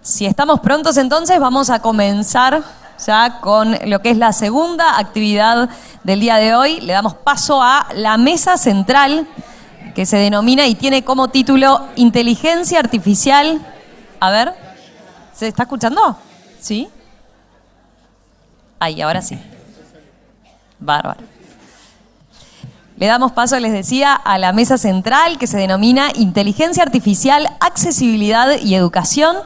Si estamos prontos, entonces vamos a comenzar ya con lo que es la segunda actividad del día de hoy. Le damos paso a la mesa central, que se denomina y tiene como título Inteligencia Artificial. A ver, ¿se está escuchando? ¿Sí? Ahí, ahora sí. Bárbaro. Le damos paso, les decía, a la mesa central que se denomina Inteligencia Artificial, Accesibilidad y Educación.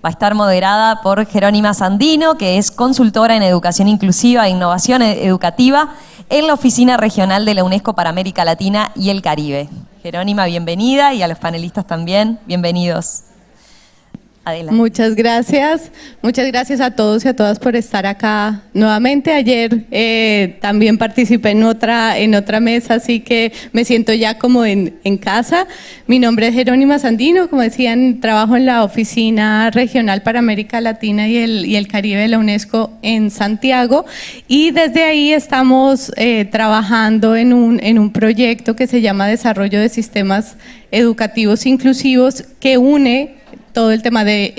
Va a estar moderada por Jerónima Sandino, que es consultora en educación inclusiva e innovación educativa en la Oficina Regional de la UNESCO para América Latina y el Caribe. Jerónima, bienvenida, y a los panelistas también, bienvenidos. Adelante. Muchas gracias a todos y a todas por estar acá nuevamente. Ayer también participé en otra mesa, así que me siento ya como en casa. Mi nombre es Jerónima Sandino, como decían, trabajo en la Oficina Regional para América Latina y el Caribe de la UNESCO en Santiago, y desde ahí estamos trabajando en un proyecto que se llama Desarrollo de Sistemas Educativos Inclusivos, que une todo el tema de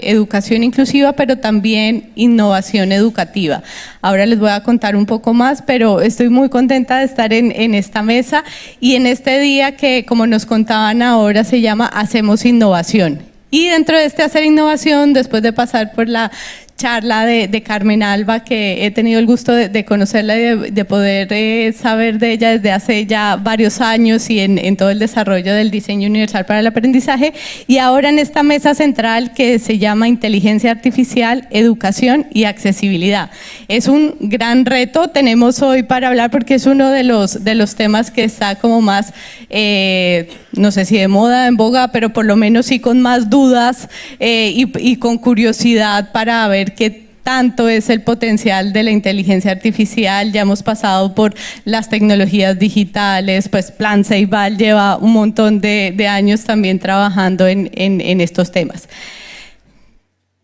educación inclusiva, pero también innovación educativa. Ahora les voy a contar un poco más, pero estoy muy contenta de estar en esta mesa y en este día que, como nos contaban ahora, se llama Hacemos Innovación. Y dentro de este Hacer Innovación, después de pasar por la charla de Carmen Alba, que he tenido el gusto de conocerla y de poder saber de ella desde hace ya varios años y en todo el desarrollo del diseño universal para el aprendizaje, y ahora en esta mesa central que se llama Inteligencia Artificial, Educación y Accesibilidad. Es un gran reto, tenemos hoy para hablar porque es uno de los temas que está como más, no sé si de moda, en boga, pero por lo menos sí con más dudas y con curiosidad para ver qué tanto es el potencial de la inteligencia artificial. Ya hemos pasado por las tecnologías digitales, pues Plan Ceibal lleva un montón de años también trabajando en estos temas.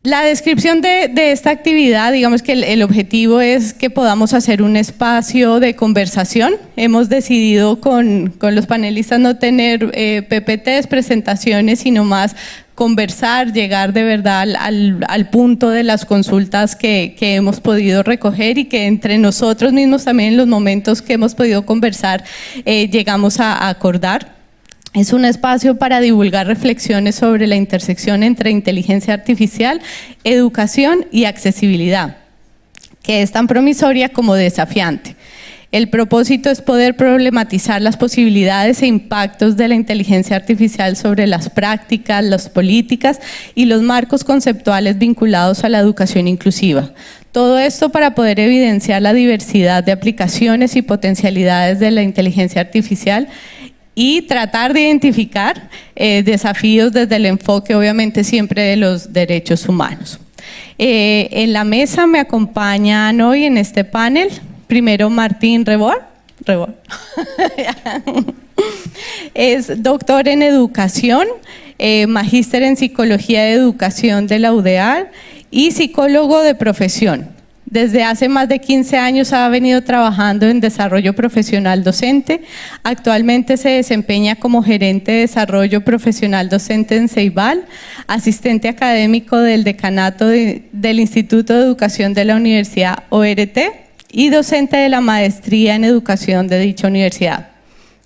La descripción de esta actividad, digamos que el objetivo es que podamos hacer un espacio de conversación. Hemos decidido con los panelistas no tener PPTs, presentaciones, sino más conversar, llegar de verdad al punto de las consultas que hemos podido recoger y que entre nosotros mismos también en los momentos que hemos podido conversar llegamos a acordar. Es un espacio para divulgar reflexiones sobre la intersección entre inteligencia artificial, educación y accesibilidad, que es tan promisoria como desafiante. El propósito es poder problematizar las posibilidades e impactos de la inteligencia artificial sobre las prácticas, las políticas y los marcos conceptuales vinculados a la educación inclusiva. Todo esto para poder evidenciar la diversidad de aplicaciones y potencialidades de la inteligencia artificial y tratar de identificar desafíos desde el enfoque, obviamente, siempre de los derechos humanos. En la mesa me acompañan hoy en este panel, primero Martín Rebord. Es doctor en educación, magíster en psicología de educación de la UdeAR y psicólogo de profesión. Desde hace más de 15 años ha venido trabajando en desarrollo profesional docente. Actualmente se desempeña como gerente de desarrollo profesional docente en Ceibal, asistente académico del decanato del Instituto de Educación de la Universidad ORT y docente de la maestría en educación de dicha universidad.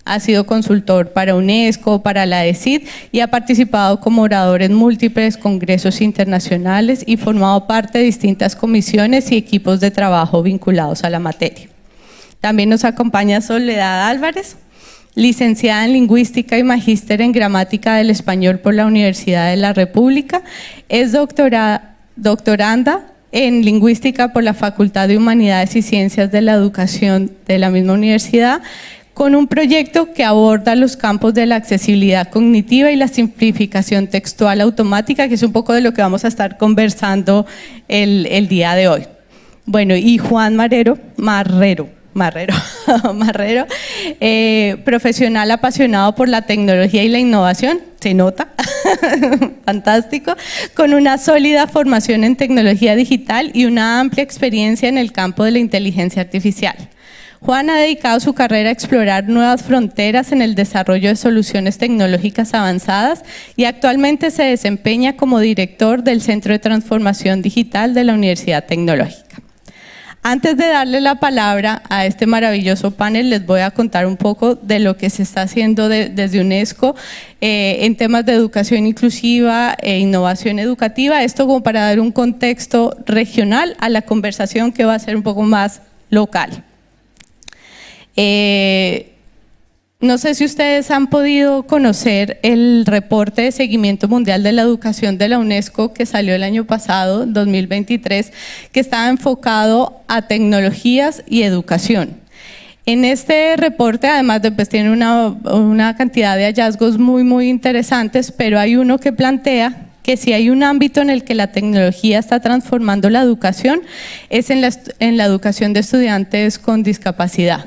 Ha sido consultor para UNESCO, para la ESID y ha participado como orador en múltiples congresos internacionales y formado parte de distintas comisiones y equipos de trabajo vinculados a la materia. También nos acompaña Soledad Álvarez, licenciada en Lingüística y magíster en Gramática del Español por la Universidad de la República. Es doctoranda en Lingüística por la Facultad de Humanidades y Ciencias de la Educación de la misma universidad, con un proyecto que aborda los campos de la accesibilidad cognitiva y la simplificación textual automática, que es un poco de lo que vamos a estar conversando el día de hoy. Bueno, y Juan Marrero, profesional apasionado por la tecnología y la innovación, se nota, fantástico, con una sólida formación en tecnología digital y una amplia experiencia en el campo de la inteligencia artificial. Juan ha dedicado su carrera a explorar nuevas fronteras en el desarrollo de soluciones tecnológicas avanzadas y actualmente se desempeña como director del Centro de Transformación Digital de la Universidad Tecnológica. Antes de darle la palabra a este maravilloso panel, les voy a contar un poco de lo que se está haciendo desde UNESCO en temas de educación inclusiva e innovación educativa. Esto como para dar un contexto regional a la conversación que va a ser un poco más local. No sé si ustedes han podido conocer el reporte de seguimiento mundial de la educación de la UNESCO que salió el año pasado, 2023, que estaba enfocado a tecnologías y educación. En este reporte, además de pues tiene una cantidad de hallazgos muy interesantes, pero hay uno que plantea que si hay un ámbito en el que la tecnología está transformando la educación, es en la educación de estudiantes con discapacidad.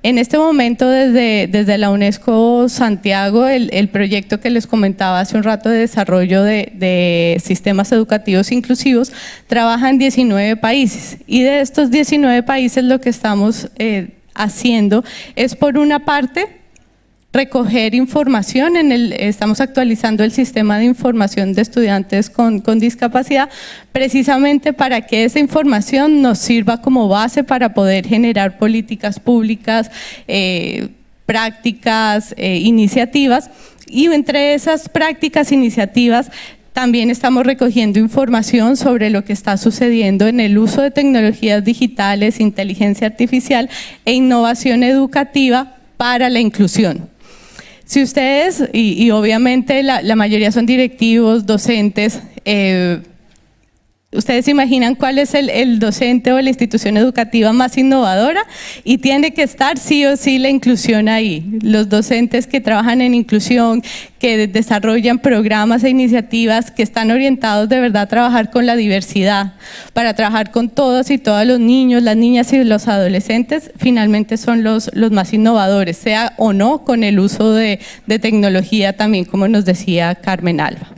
En este momento, desde la UNESCO Santiago, el proyecto que les comentaba hace un rato de desarrollo de sistemas educativos inclusivos, trabaja en 19 países. Y de estos 19 países lo que estamos haciendo es, por una parte, recoger información, estamos actualizando el sistema de información de estudiantes con discapacidad, precisamente para que esa información nos sirva como base para poder generar políticas públicas, prácticas, iniciativas, y entre esas prácticas, iniciativas, también estamos recogiendo información sobre lo que está sucediendo en el uso de tecnologías digitales, inteligencia artificial e innovación educativa para la inclusión. Si ustedes, y obviamente la mayoría son directivos, docentes, ustedes se imaginan cuál es el docente o la institución educativa más innovadora, y tiene que estar sí o sí la inclusión ahí. Los docentes que trabajan en inclusión, que desarrollan programas e iniciativas que están orientados de verdad a trabajar con la diversidad, para trabajar con todos y todas los niños, las niñas y los adolescentes, finalmente son los más innovadores, sea o no con el uso de tecnología también, como nos decía Carmen Alba.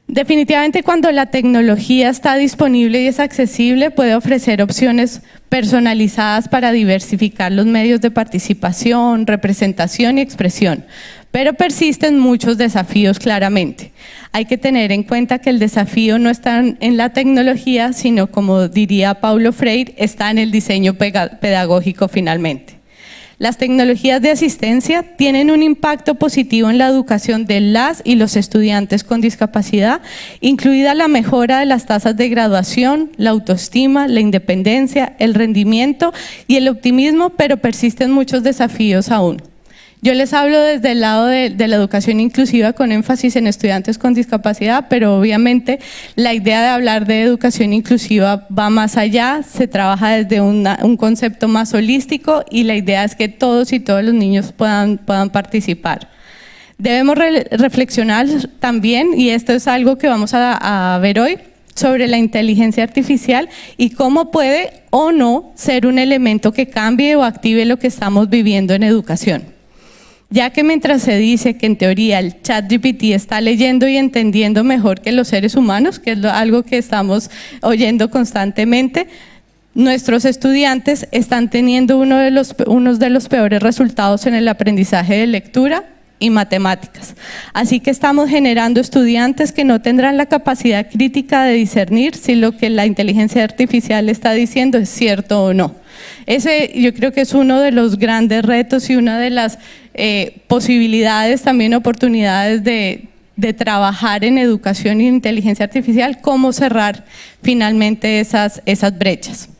Definitivamente, cuando la tecnología está disponible y es accesible, puede ofrecer opciones personalizadas para diversificar los medios de participación, representación y expresión, pero persisten muchos desafíos claramente. Hay que tener en cuenta que el desafío no está en la tecnología, sino, como diría Paulo Freire, está en el diseño pedagógico finalmente. Las tecnologías de asistencia tienen un impacto positivo en la educación de las y los estudiantes con discapacidad, incluida la mejora de las tasas de graduación, la autoestima, la independencia, el rendimiento y el optimismo, pero persisten muchos desafíos aún. Yo les hablo desde el lado de la educación inclusiva con énfasis en estudiantes con discapacidad, pero obviamente la idea de hablar de educación inclusiva va más allá, se trabaja desde un concepto más holístico, y la idea es que todos y todos los niños puedan participar. Debemos reflexionar también, y esto es algo que vamos a ver hoy, sobre la inteligencia artificial y cómo puede o no ser un elemento que cambie o active lo que estamos viviendo en educación. Ya que mientras se dice que en teoría el ChatGPT está leyendo y entendiendo mejor que los seres humanos, que es algo que estamos oyendo constantemente, nuestros estudiantes están teniendo unos de los peores resultados en el aprendizaje de lectura y matemáticas. Así que estamos generando estudiantes que no tendrán la capacidad crítica de discernir si lo que la inteligencia artificial está diciendo es cierto o no. Ese yo creo que es uno de los grandes retos y una de las posibilidades, también oportunidades de trabajar en educación e inteligencia artificial, cómo cerrar finalmente esas brechas.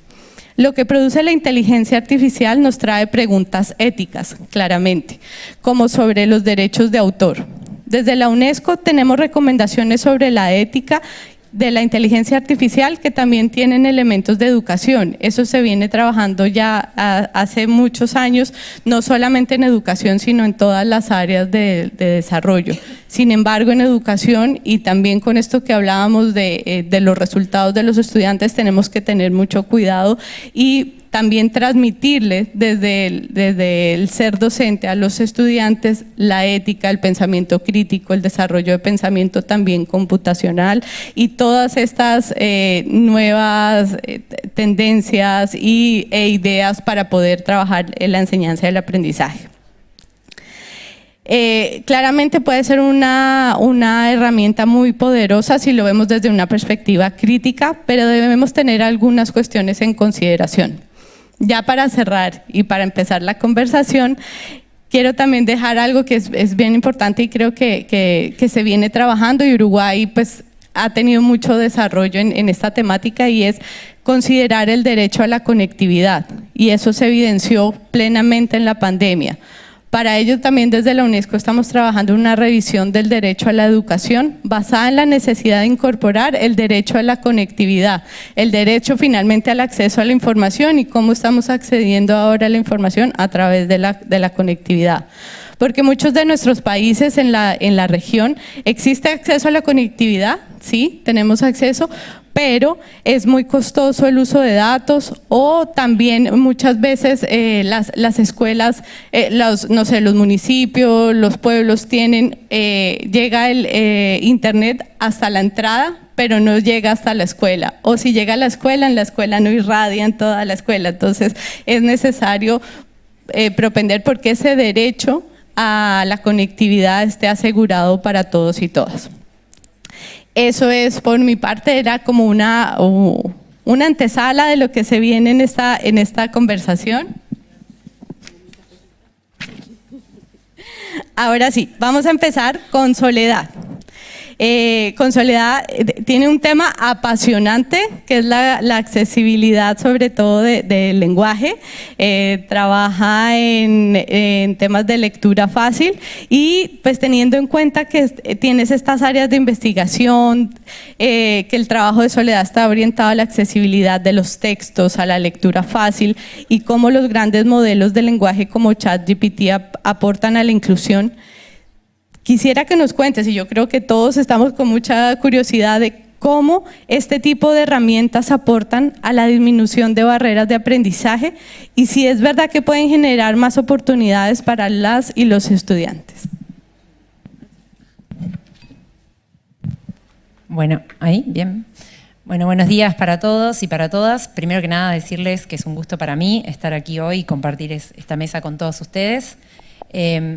Lo que produce la inteligencia artificial nos trae preguntas éticas, claramente, como sobre los derechos de autor. Desde la UNESCO tenemos recomendaciones sobre la ética de la inteligencia artificial que también tienen elementos de educación. Eso se viene trabajando ya hace muchos años, no solamente en educación, sino en todas las áreas de desarrollo. Sin embargo, en educación, y también con esto que hablábamos de los resultados de los estudiantes, tenemos que tener mucho cuidado y también transmitirles desde el ser docente a los estudiantes la ética, el pensamiento crítico, el desarrollo de pensamiento también computacional y todas estas nuevas tendencias e ideas para poder trabajar en la enseñanza y el aprendizaje. Claramente puede ser una herramienta muy poderosa si lo vemos desde una perspectiva crítica, pero debemos tener algunas cuestiones en consideración. Ya para cerrar y para empezar la conversación, quiero también dejar algo que es bien importante y creo que se viene trabajando, y Uruguay pues ha tenido mucho desarrollo en esta temática, y es considerar el derecho a la conectividad, y eso se evidenció plenamente en la pandemia. Para ello también desde la UNESCO estamos trabajando en una revisión del derecho a la educación basada en la necesidad de incorporar el derecho a la conectividad, el derecho finalmente al acceso a la información y cómo estamos accediendo ahora a la información a través de la conectividad. Porque muchos de nuestros países en la región existe acceso a la conectividad, sí, tenemos acceso, pero es muy costoso el uso de datos, o también muchas veces las escuelas, los municipios, los pueblos tienen, llega el internet hasta la entrada, pero no llega hasta la escuela, o si llega a la escuela, en la escuela no irradia en toda la escuela. Entonces es necesario propender porque ese derecho a la conectividad esté asegurado para todos y todas. Eso es, por mi parte, era como una antesala de lo que se viene en esta conversación. Ahora sí, vamos a empezar con Soledad. Con Soledad tiene un tema apasionante que es la accesibilidad, sobre todo del lenguaje. Trabaja en temas de lectura fácil, y pues teniendo en cuenta que tienes estas áreas de investigación, que el trabajo de Soledad está orientado a la accesibilidad de los textos, a la lectura fácil, y cómo los grandes modelos de lenguaje como ChatGPT aportan a la inclusión. Quisiera que nos cuentes, y yo creo que todos estamos con mucha curiosidad de cómo este tipo de herramientas aportan a la disminución de barreras de aprendizaje, y si es verdad que pueden generar más oportunidades para las y los estudiantes. Bueno, ahí, bien. Bueno, buenos días para todos y para todas. Primero que nada, decirles que es un gusto para mí estar aquí hoy y compartir esta mesa con todos ustedes.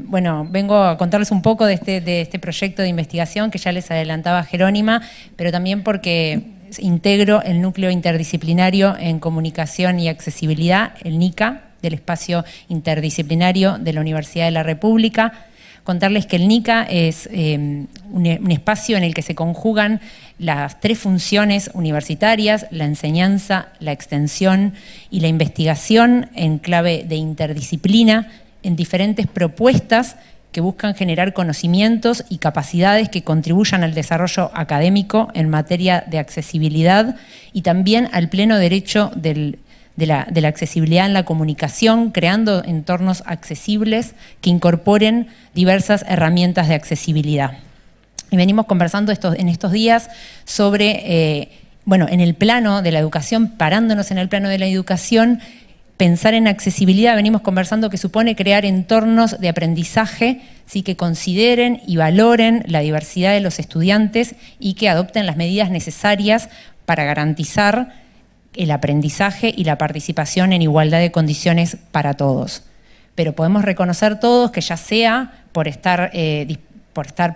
Bueno, vengo a contarles un poco de este proyecto de investigación que ya les adelantaba Jerónima, pero también porque integro el Núcleo Interdisciplinario en Comunicación y Accesibilidad, el NICA, del Espacio Interdisciplinario de la Universidad de la República. Contarles que el NICA es un espacio en el que se conjugan las tres funciones universitarias: la enseñanza, la extensión y la investigación en clave de interdisciplina, en diferentes propuestas que buscan generar conocimientos y capacidades que contribuyan al desarrollo académico en materia de accesibilidad y también al pleno derecho de la accesibilidad en la comunicación, creando entornos accesibles que incorporen diversas herramientas de accesibilidad. Y venimos conversando en estos días sobre, bueno, en el plano de la educación, parándonos en el plano de la educación. Pensar en accesibilidad, venimos conversando, que supone crear entornos de aprendizaje, ¿sí?, que consideren y valoren la diversidad de los estudiantes y que adopten las medidas necesarias para garantizar el aprendizaje y la participación en igualdad de condiciones para todos. Pero podemos reconocer todos que, ya sea por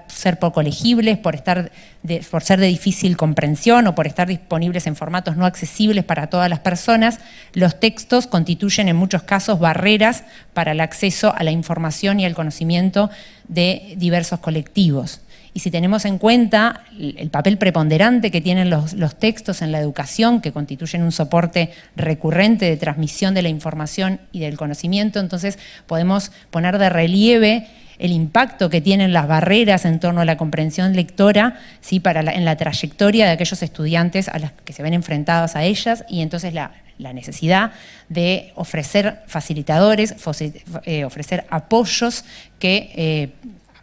ser poco legibles, por ser de difícil comprensión o por estar disponibles en formatos no accesibles para todas las personas, los textos constituyen en muchos casos barreras para el acceso a la información y al conocimiento de diversos colectivos. Y si tenemos en cuenta el papel preponderante que tienen los textos en la educación, que constituyen un soporte recurrente de transmisión de la información y del conocimiento, entonces podemos poner de relieve el impacto que tienen las barreras en torno a la comprensión lectora, ¿sí?, en la trayectoria de aquellos estudiantes a los que se ven enfrentados a ellas, y entonces la necesidad de ofrecer facilitadores, ofrecer apoyos que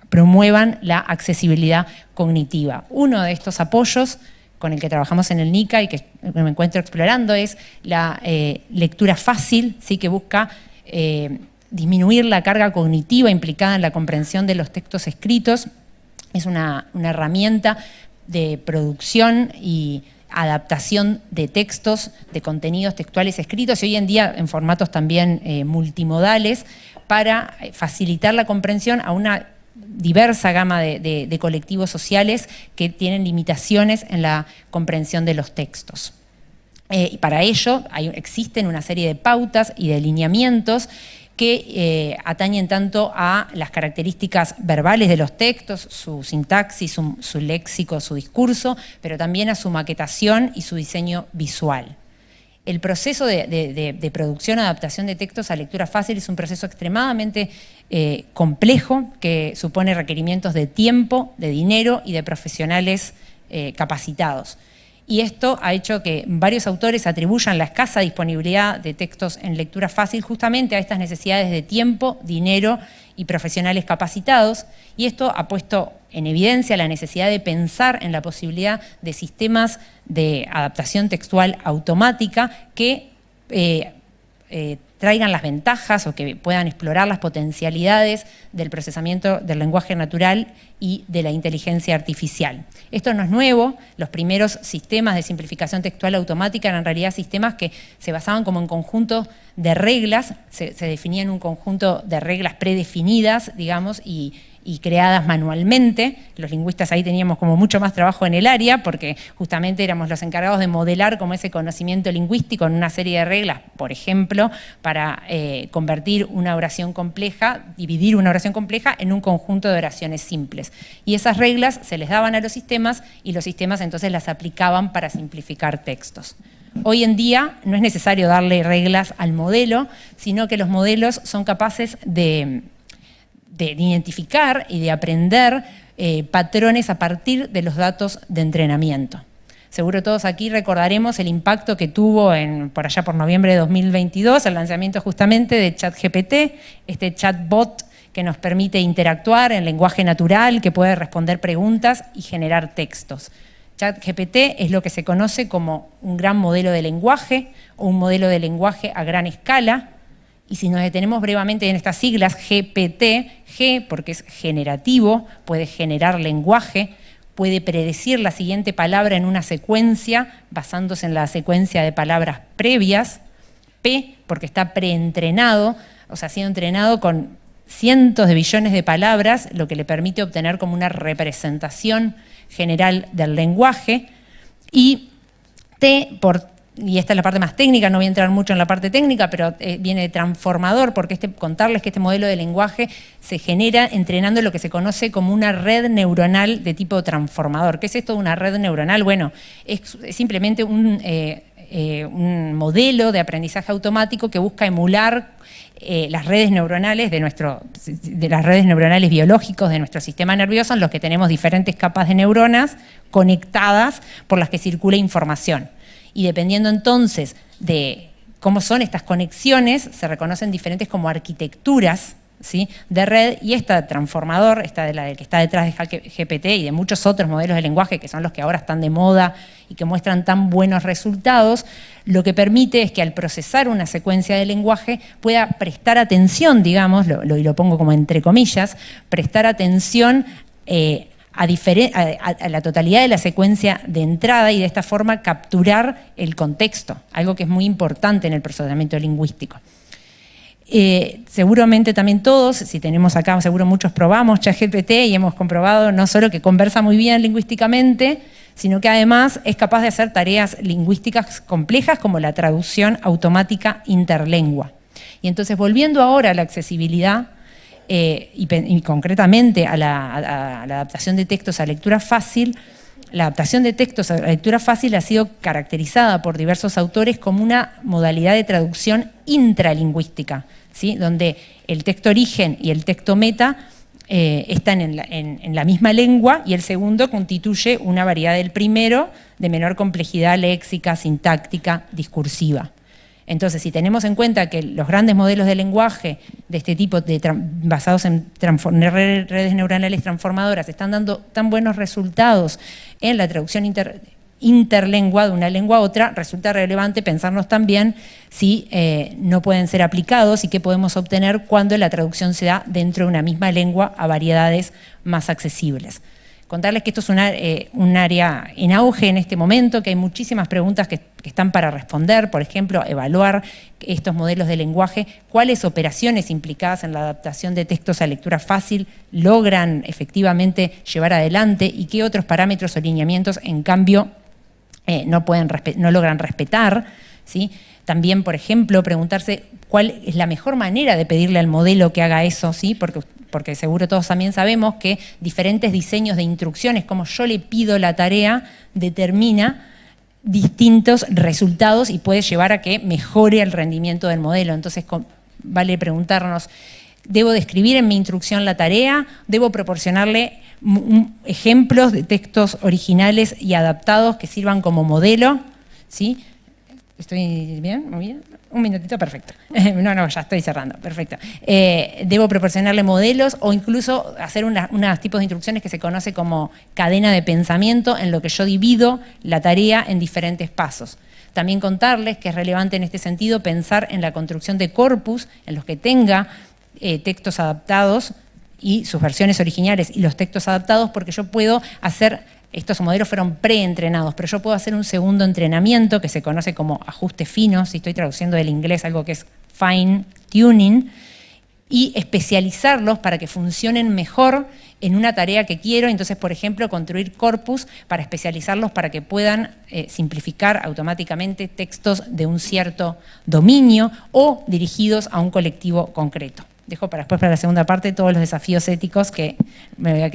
promuevan la accesibilidad cognitiva. Uno de estos apoyos con el que trabajamos en el NICA y que me encuentro explorando es la lectura fácil, ¿sí? Que busca disminuir la carga cognitiva implicada en la comprensión de los textos escritos. Es una herramienta de producción y adaptación de textos, de contenidos textuales escritos y hoy en día en formatos también multimodales para facilitar la comprensión a una diversa gama de colectivos sociales que tienen limitaciones en la comprensión de los textos. Y para ello existen una serie de pautas y de lineamientos que atañen tanto a las características verbales de los textos, su sintaxis, su léxico, su discurso, pero también a su maquetación y su diseño visual. El proceso de producción o adaptación de textos a lectura fácil es un proceso extremadamente complejo que supone requerimientos de tiempo, de dinero y de profesionales capacitados. Y esto ha hecho que varios autores atribuyan la escasa disponibilidad de textos en lectura fácil justamente a estas necesidades de tiempo, dinero y profesionales capacitados. Y esto ha puesto en evidencia la necesidad de pensar en la posibilidad de sistemas de adaptación textual automática que traigan las ventajas o que puedan explorar las potencialidades del procesamiento del lenguaje natural y de la inteligencia artificial. Esto no es nuevo, los primeros sistemas de simplificación textual automática eran en realidad sistemas que se basaban como en conjuntos de reglas, se definían un conjunto de reglas predefinidas, digamos, y creadas manualmente. Los lingüistas ahí teníamos como mucho más trabajo en el área porque justamente éramos los encargados de modelar como ese conocimiento lingüístico en una serie de reglas, por ejemplo, para convertir una oración compleja, dividir una oración compleja en un conjunto de oraciones simples. Y esas reglas se les daban a los sistemas y los sistemas entonces las aplicaban para simplificar textos. Hoy en día no es necesario darle reglas al modelo, sino que los modelos son capaces de identificar y de aprender patrones a partir de los datos de entrenamiento. Seguro todos aquí recordaremos el impacto que tuvo por allá por noviembre de 2022, el lanzamiento justamente de ChatGPT, este chatbot que nos permite interactuar en lenguaje natural, que puede responder preguntas y generar textos. ChatGPT es lo que se conoce como un gran modelo de lenguaje o un modelo de lenguaje a gran escala. Y si nos detenemos brevemente en estas siglas, GPT, G porque es generativo, puede generar lenguaje, puede predecir la siguiente palabra en una secuencia basándose en la secuencia de palabras previas, P porque está preentrenado, o sea, ha sido entrenado con cientos de billones de palabras, lo que le permite obtener como una representación general del lenguaje, y T y esta es la parte más técnica, no voy a entrar mucho en la parte técnica, pero viene de transformador, porque contarles que este modelo de lenguaje se genera entrenando lo que se conoce como una red neuronal de tipo transformador. ¿Qué es esto de una red neuronal? Bueno, es simplemente un modelo de aprendizaje automático que busca emular las redes neuronales de las redes neuronales biológicos de nuestro sistema nervioso, en los que tenemos diferentes capas de neuronas conectadas por las que circula información. Y dependiendo entonces de cómo son estas conexiones, se reconocen diferentes como arquitecturas, ¿sí?, de red, y esta transformador, esta de la que está detrás de GPT y de muchos otros modelos de lenguaje que son los que ahora están de moda y que muestran tan buenos resultados, lo que permite es que al procesar una secuencia de lenguaje pueda prestar atención, digamos, y lo pongo como entre comillas, prestar atención a la totalidad de la secuencia de entrada y de esta forma capturar el contexto, algo que es muy importante en el procesamiento lingüístico. Seguramente también todos, si tenemos acá, seguro muchos probamos ChatGPT y hemos comprobado no solo que conversa muy bien lingüísticamente, sino que además es capaz de hacer tareas lingüísticas complejas como la traducción automática interlengua. Y entonces, volviendo ahora a la accesibilidad, y concretamente a la adaptación de textos a lectura fácil, la adaptación de textos a lectura fácil ha sido caracterizada por diversos autores como una modalidad de traducción intralingüística, ¿sí?, donde el texto origen y el texto meta están en la misma lengua y el segundo constituye una variedad del primero de menor complejidad léxica, sintáctica, discursiva. Entonces, si tenemos en cuenta que los grandes modelos de lenguaje de este tipo, basados en redes neuronales transformadoras, están dando tan buenos resultados en la traducción interlengua de una lengua a otra, resulta relevante pensarnos también si no pueden ser aplicados y qué podemos obtener cuando la traducción se da dentro de una misma lengua a variedades más accesibles. Contarles que esto es un área en auge en este momento, que hay muchísimas preguntas que están para responder, por ejemplo, evaluar estos modelos de lenguaje, cuáles operaciones implicadas en la adaptación de textos a lectura fácil logran efectivamente llevar adelante y qué otros parámetros o lineamientos, en cambio, no logran respetar, ¿sí? También, por ejemplo, preguntarse cuál es la mejor manera de pedirle al modelo que haga eso, ¿sí? Porque seguro todos también sabemos que diferentes diseños de instrucciones, como yo le pido la tarea, determina distintos resultados y puede llevar a que mejore el rendimiento del modelo. Entonces, vale preguntarnos, ¿debo describir en mi instrucción la tarea? ¿Debo proporcionarle ejemplos de textos originales y adaptados que sirvan como modelo? ¿Sí? ¿Estoy bien? ¿Muy bien? Un minutito, perfecto. No, ya estoy cerrando, perfecto. Debo proporcionarle modelos o incluso hacer unos tipos de instrucciones que se conoce como cadena de pensamiento, en lo que yo divido la tarea en diferentes pasos. También contarles que es relevante en este sentido pensar en la construcción de corpus, en los que tenga textos adaptados y sus versiones originales y los textos adaptados, porque yo puedo hacer... Estos modelos fueron preentrenados, pero yo puedo hacer un segundo entrenamiento que se conoce como ajuste fino, si estoy traduciendo del inglés algo que es fine tuning, y especializarlos para que funcionen mejor en una tarea que quiero. Entonces, por ejemplo, construir corpus para especializarlos para que puedan simplificar automáticamente textos de un cierto dominio o dirigidos a un colectivo concreto. Dejo para después, para la segunda parte, todos los desafíos éticos que me van a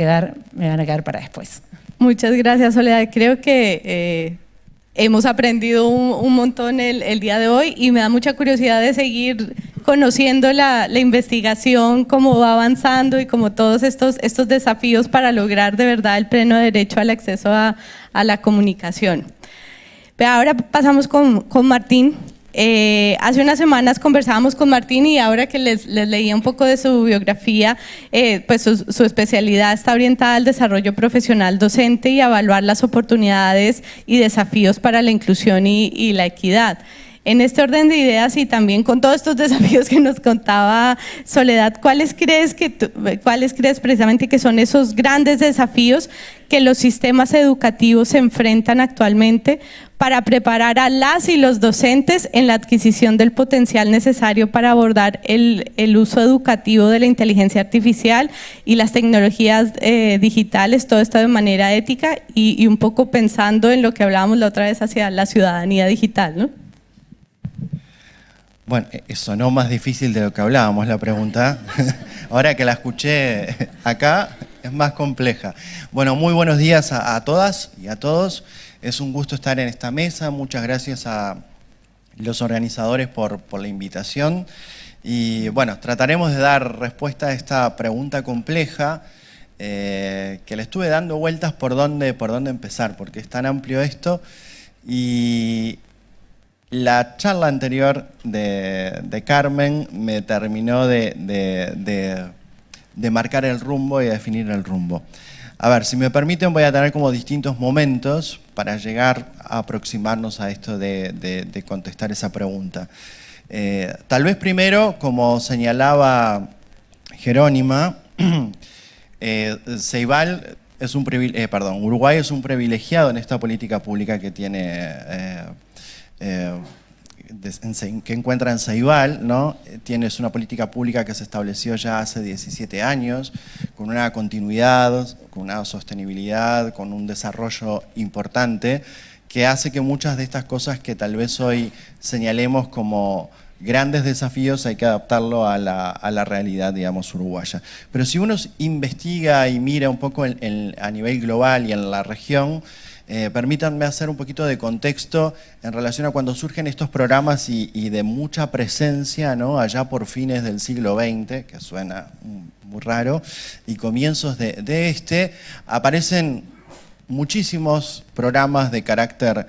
quedar para después. Muchas gracias, Soledad. Creo que hemos aprendido un montón el día de hoy y me da mucha curiosidad de seguir conociendo la investigación, cómo va avanzando y como todos estos desafíos para lograr de verdad el pleno derecho al acceso a la comunicación. Pero ahora pasamos con Martín. Hace unas semanas conversábamos con Martín y ahora que les leía un poco de su biografía, pues su especialidad está orientada al desarrollo profesional docente y a evaluar las oportunidades y desafíos para la inclusión y la equidad. En este orden de ideas y también con todos estos desafíos que nos contaba Soledad, ¿cuáles crees precisamente que son esos grandes desafíos que los sistemas educativos se enfrentan actualmente para preparar a las y los docentes en la adquisición del potencial necesario para abordar el uso educativo de la inteligencia artificial y las tecnologías digitales, todo esto de manera ética y un poco pensando en lo que hablábamos la otra vez hacia la ciudadanía digital, ¿no? Bueno, sonó más difícil de lo que hablábamos la pregunta. Ahora que la escuché acá, es más compleja. Bueno, muy buenos días a todas y a todos. Es un gusto estar en esta mesa. Muchas gracias a los organizadores por la invitación. Y bueno, trataremos de dar respuesta a esta pregunta compleja que le estuve dando vueltas por dónde empezar, porque es tan amplio esto. Y la charla anterior de Carmen me terminó de marcar el rumbo y de definir el rumbo. A ver, si me permiten, voy a tener como distintos momentos para llegar a aproximarnos a esto de contestar esa pregunta. Tal vez primero, como señalaba Jerónima, Uruguay es un privilegiado en esta política pública que tiene que encuentra en Ceibal, ¿no? Es una política pública que se estableció ya hace 17 años, con una continuidad, con una sostenibilidad, con un desarrollo importante, que hace que muchas de estas cosas que tal vez hoy señalemos como grandes desafíos hay que adaptarlo a la realidad, digamos, uruguaya. Pero si uno investiga y mira un poco a nivel global y en la región, permítanme hacer un poquito de contexto en relación a cuando surgen estos programas y de mucha presencia, ¿no? Allá por fines del siglo XX, que suena muy raro, y comienzos de aparecen muchísimos programas de carácter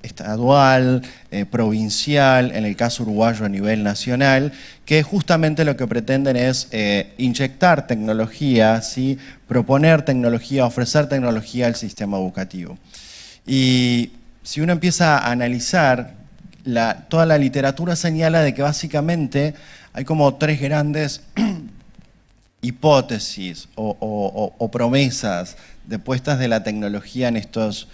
estadual, provincial, en el caso uruguayo a nivel nacional, que justamente lo que pretenden es inyectar tecnología, ¿sí? Proponer tecnología, ofrecer tecnología al sistema educativo. Y si uno empieza a analizar, toda la literatura señala de que básicamente hay como tres grandes hipótesis o promesas de puestas de la tecnología en estos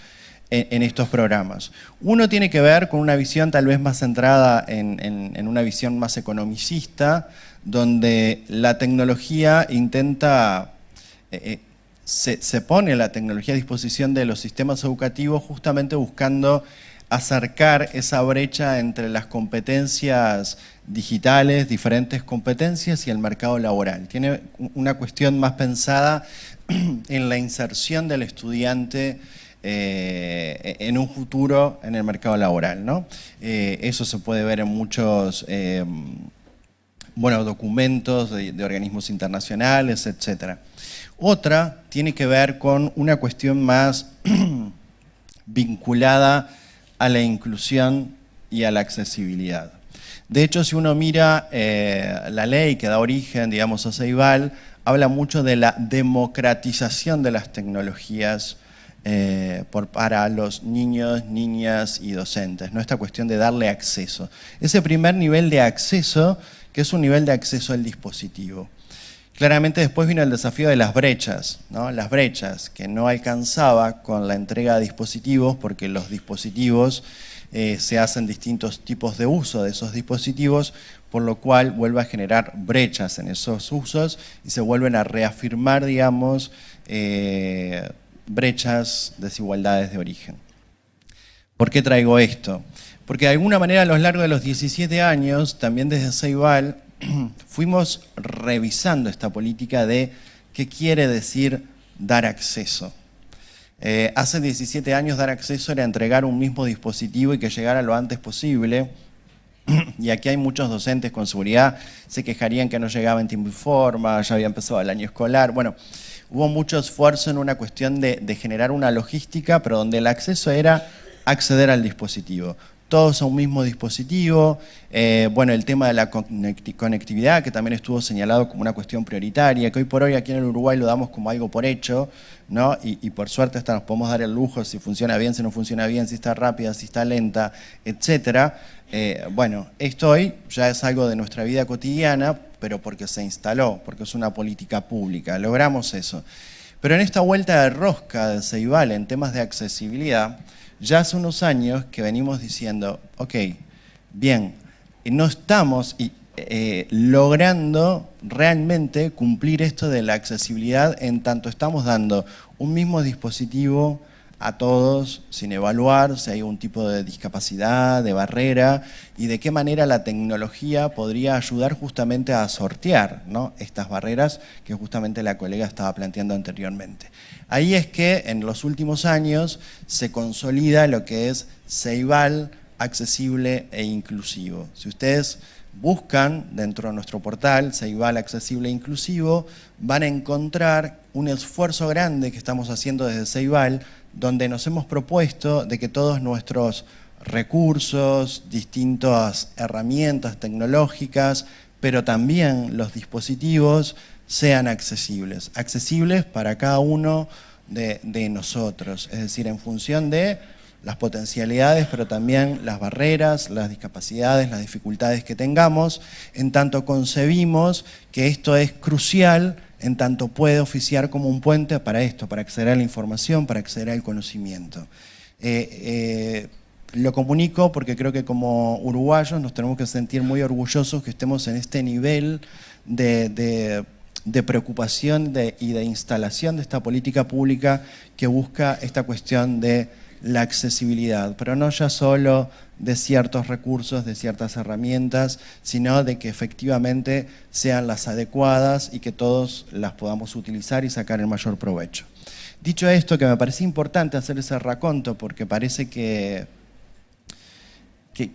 programas. Uno tiene que ver con una visión tal vez más centrada en una visión más economicista, donde la tecnología intenta, se pone la tecnología a disposición de los sistemas educativos justamente buscando acercar esa brecha entre las competencias digitales, diferentes competencias, y el mercado laboral. Tiene una cuestión más pensada en la inserción del estudiante en un futuro en el mercado laboral, ¿no? Eso se puede ver en muchos documentos de organismos internacionales, etc. Otra tiene que ver con una cuestión más vinculada a la inclusión y a la accesibilidad. De hecho, si uno mira la ley que da origen, digamos, a Ceibal, habla mucho de la democratización de las tecnologías para los niños, niñas y docentes, ¿no? Esta cuestión de darle acceso. Ese primer nivel de acceso, que es un nivel de acceso al dispositivo. Claramente después vino el desafío de las brechas, ¿no? Las brechas que no alcanzaba con la entrega de dispositivos, porque los dispositivos se hacen distintos tipos de uso de esos dispositivos, por lo cual vuelve a generar brechas en esos usos y se vuelven a reafirmar, digamos, brechas, desigualdades de origen. ¿Por qué traigo esto? Porque de alguna manera a lo largo de los 17 años, también desde Ceibal, fuimos revisando esta política de qué quiere decir dar acceso. Hace 17 años dar acceso era entregar un mismo dispositivo y que llegara lo antes posible. Y aquí hay muchos docentes con seguridad, se quejarían que no llegaba en tiempo y forma, ya había empezado el año escolar. Bueno, hubo mucho esfuerzo en una cuestión de generar una logística, pero donde el acceso era acceder al dispositivo. Todos a un mismo dispositivo. El tema de la conectividad, que también estuvo señalado como una cuestión prioritaria, que hoy por hoy aquí en el Uruguay lo damos como algo por hecho, ¿no? Y por suerte hasta nos podemos dar el lujo si funciona bien, si no funciona bien, si está rápida, si está lenta, etc. Esto hoy ya es algo de nuestra vida cotidiana, pero porque se instaló, porque es una política pública, logramos eso. Pero en esta vuelta de rosca de Ceibal en temas de accesibilidad, ya hace unos años que venimos diciendo, ok, bien, no estamos logrando realmente cumplir esto de la accesibilidad en tanto estamos dando un mismo dispositivo a todos sin evaluar si hay algún tipo de discapacidad, de barrera, y de qué manera la tecnología podría ayudar justamente a sortear, ¿no?, estas barreras que justamente la colega estaba planteando anteriormente. Ahí es que en los últimos años se consolida lo que es Ceibal accesible e inclusivo. Si ustedes buscan dentro de nuestro portal Ceibal accesible e inclusivo, van a encontrar un esfuerzo grande que estamos haciendo desde Ceibal, donde nos hemos propuesto de que todos nuestros recursos, distintas herramientas tecnológicas, pero también los dispositivos sean accesibles. Accesibles para cada uno de nosotros, es decir, en función de las potencialidades, pero también las barreras, las discapacidades, las dificultades que tengamos, en tanto concebimos que esto es crucial, en tanto puede oficiar como un puente para esto, para acceder a la información, para acceder al conocimiento. Lo comunico porque creo que como uruguayos nos tenemos que sentir muy orgullosos que estemos en este nivel de preocupación y de instalación de esta política pública que busca esta cuestión de la accesibilidad, pero no ya solo de ciertos recursos, de ciertas herramientas, sino de que efectivamente sean las adecuadas y que todos las podamos utilizar y sacar el mayor provecho. Dicho esto, que me parece importante hacer ese raconto porque parece que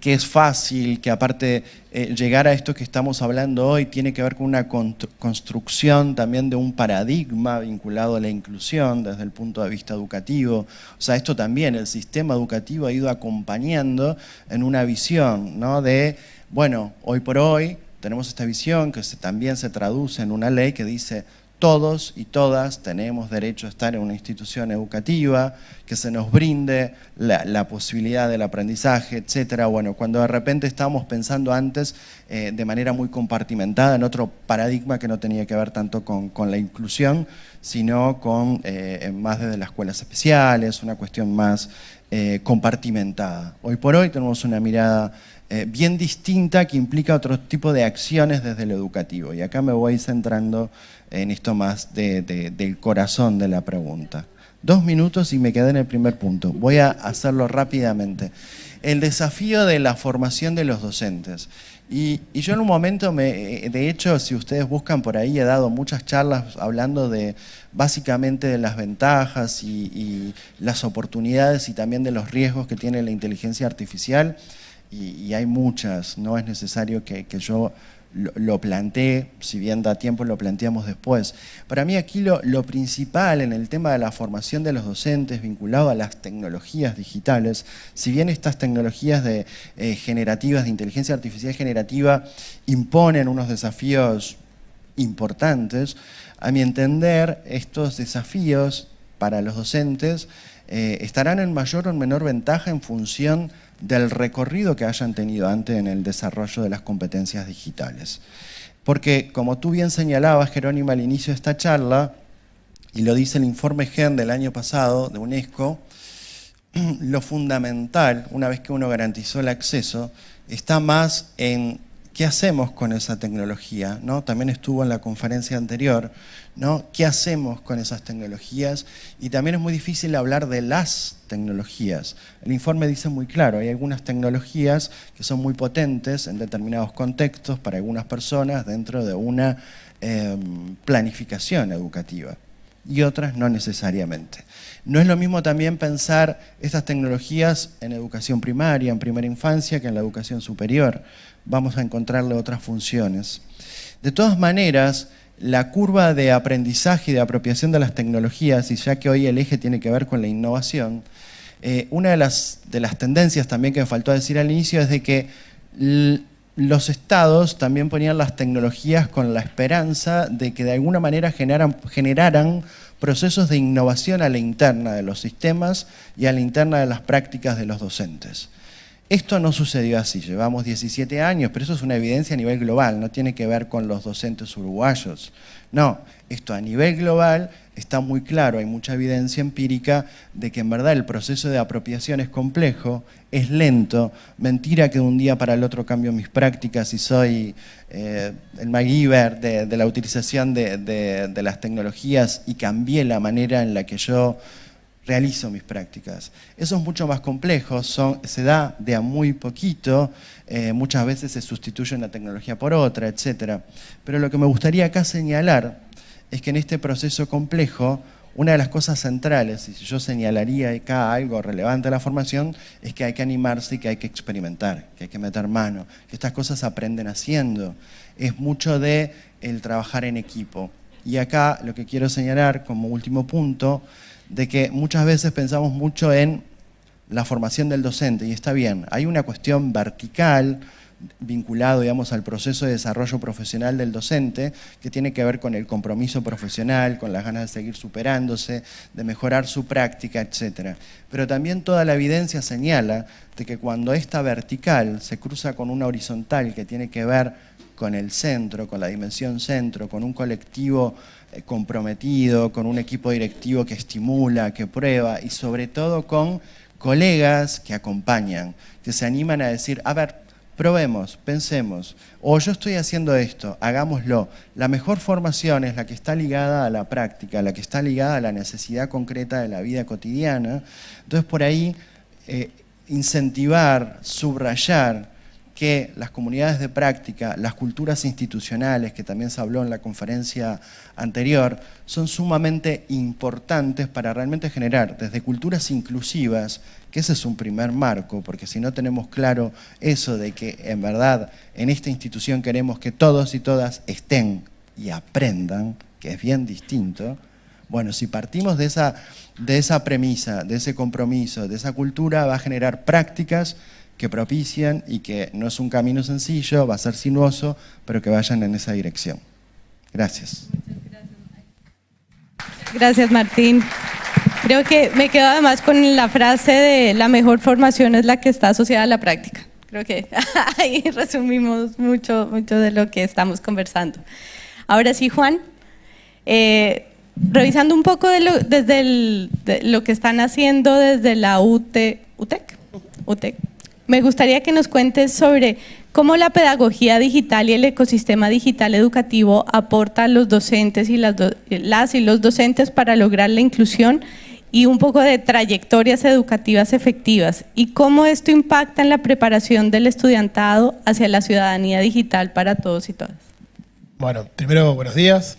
es fácil, que aparte llegar a esto que estamos hablando hoy tiene que ver con una construcción también de un paradigma vinculado a la inclusión desde el punto de vista educativo. O sea, esto también, el sistema educativo ha ido acompañando en una visión, ¿no?, de, bueno, hoy por hoy tenemos esta visión que también se traduce en una ley que dice todos y todas tenemos derecho a estar en una institución educativa, que se nos brinde la posibilidad del aprendizaje, etc. Bueno, cuando de repente estábamos pensando antes de manera muy compartimentada en otro paradigma que no tenía que ver tanto con la inclusión, sino con más desde las escuelas especiales, una cuestión más compartimentada. Hoy por hoy tenemos una mirada bien distinta que implica otro tipo de acciones desde lo educativo. Y acá me voy centrando en esto más del corazón de la pregunta. 2 minutos y me quedé en el primer punto. Voy a hacerlo rápidamente. El desafío de la formación de los docentes. Y yo en un momento, de hecho, si ustedes buscan por ahí, he dado muchas charlas hablando básicamente de las ventajas y las oportunidades y también de los riesgos que tiene la inteligencia artificial. Y hay muchas, no es necesario que yo lo plantee, si bien da tiempo lo planteamos después. Para mí aquí lo principal en el tema de la formación de los docentes vinculado a las tecnologías digitales, si bien estas tecnologías generativas, de inteligencia artificial generativa, imponen unos desafíos importantes, a mi entender estos desafíos para los docentes estarán en mayor o en menor ventaja en función del recorrido que hayan tenido antes en el desarrollo de las competencias digitales. Porque, como tú bien señalabas, Jerónima, al inicio de esta charla, y lo dice el informe GEN del año pasado de UNESCO, lo fundamental, una vez que uno garantizó el acceso, está más en qué hacemos con esa tecnología, ¿no? También estuvo en la conferencia anterior, ¿no? ¿Qué hacemos con esas tecnologías? Y también es muy difícil hablar de las tecnologías. El informe dice muy claro, hay algunas tecnologías que son muy potentes en determinados contextos para algunas personas dentro de una planificación educativa y otras no necesariamente. No es lo mismo también pensar estas tecnologías en educación primaria, en primera infancia, que en la educación superior. Vamos a encontrarle otras funciones. De todas maneras, la curva de aprendizaje y de apropiación de las tecnologías, y ya que hoy el eje tiene que ver con la innovación, una de las tendencias también que me faltó decir al inicio es de que los estados también ponían las tecnologías con la esperanza de que de alguna manera generaran procesos de innovación a la interna de los sistemas y a la interna de las prácticas de los docentes. Esto no sucedió así, llevamos 17 años, pero eso es una evidencia a nivel global, no tiene que ver con los docentes uruguayos. No, esto a nivel global está muy claro, hay mucha evidencia empírica de que en verdad el proceso de apropiación es complejo, es lento, mentira que de un día para el otro cambio mis prácticas y soy el MacGyver de la utilización de las tecnologías y cambié la manera en la que yo realizo mis prácticas. Eso es mucho más complejo, se da de a muy poquito, muchas veces se sustituye una tecnología por otra, etc. Pero lo que me gustaría acá señalar es que en este proceso complejo, una de las cosas centrales, y si yo señalaría acá algo relevante a la formación, es que hay que animarse y que hay que experimentar, que hay que meter mano, que estas cosas se aprenden haciendo. Es mucho de el trabajar en equipo. Y acá lo que quiero señalar como último punto, de que muchas veces pensamos mucho en la formación del docente, y está bien, hay una cuestión vertical vinculado, digamos, al proceso de desarrollo profesional del docente, que tiene que ver con el compromiso profesional, con las ganas de seguir superándose, de mejorar su práctica, etc. Pero también toda la evidencia señala de que cuando esta vertical se cruza con una horizontal que tiene que ver con el centro, con la dimensión centro, con un colectivo comprometido, con un equipo directivo que estimula, que prueba y sobre todo con colegas que acompañan, que se animan a decir, a ver, probemos, pensemos, o yo estoy haciendo esto, hagámoslo. La mejor formación es la que está ligada a la práctica, la que está ligada a la necesidad concreta de la vida cotidiana. Entonces por ahí incentivar, subrayar que las comunidades de práctica, las culturas institucionales, que también se habló en la conferencia anterior, son sumamente importantes para realmente generar desde culturas inclusivas, que ese es un primer marco, porque si no tenemos claro eso de que en verdad en esta institución queremos que todos y todas estén y aprendan, que es bien distinto, bueno, si partimos de esa premisa, de ese compromiso, de esa cultura, va a generar prácticas que propician y que no es un camino sencillo, va a ser sinuoso, pero que vayan en esa dirección. Gracias. Gracias, Martín. Creo que me quedo además con la frase de la mejor formación es la que está asociada a la práctica. Creo que ahí resumimos mucho de lo que estamos conversando. Ahora sí, Juan, revisando un poco de lo que están haciendo desde la UTEC, me gustaría que nos cuentes sobre cómo la pedagogía digital y el ecosistema digital educativo aporta a los docentes y las y los docentes para lograr la inclusión y un poco de trayectorias educativas efectivas, y cómo esto impacta en la preparación del estudiantado hacia la ciudadanía digital para todos y todas. Bueno, primero, buenos días.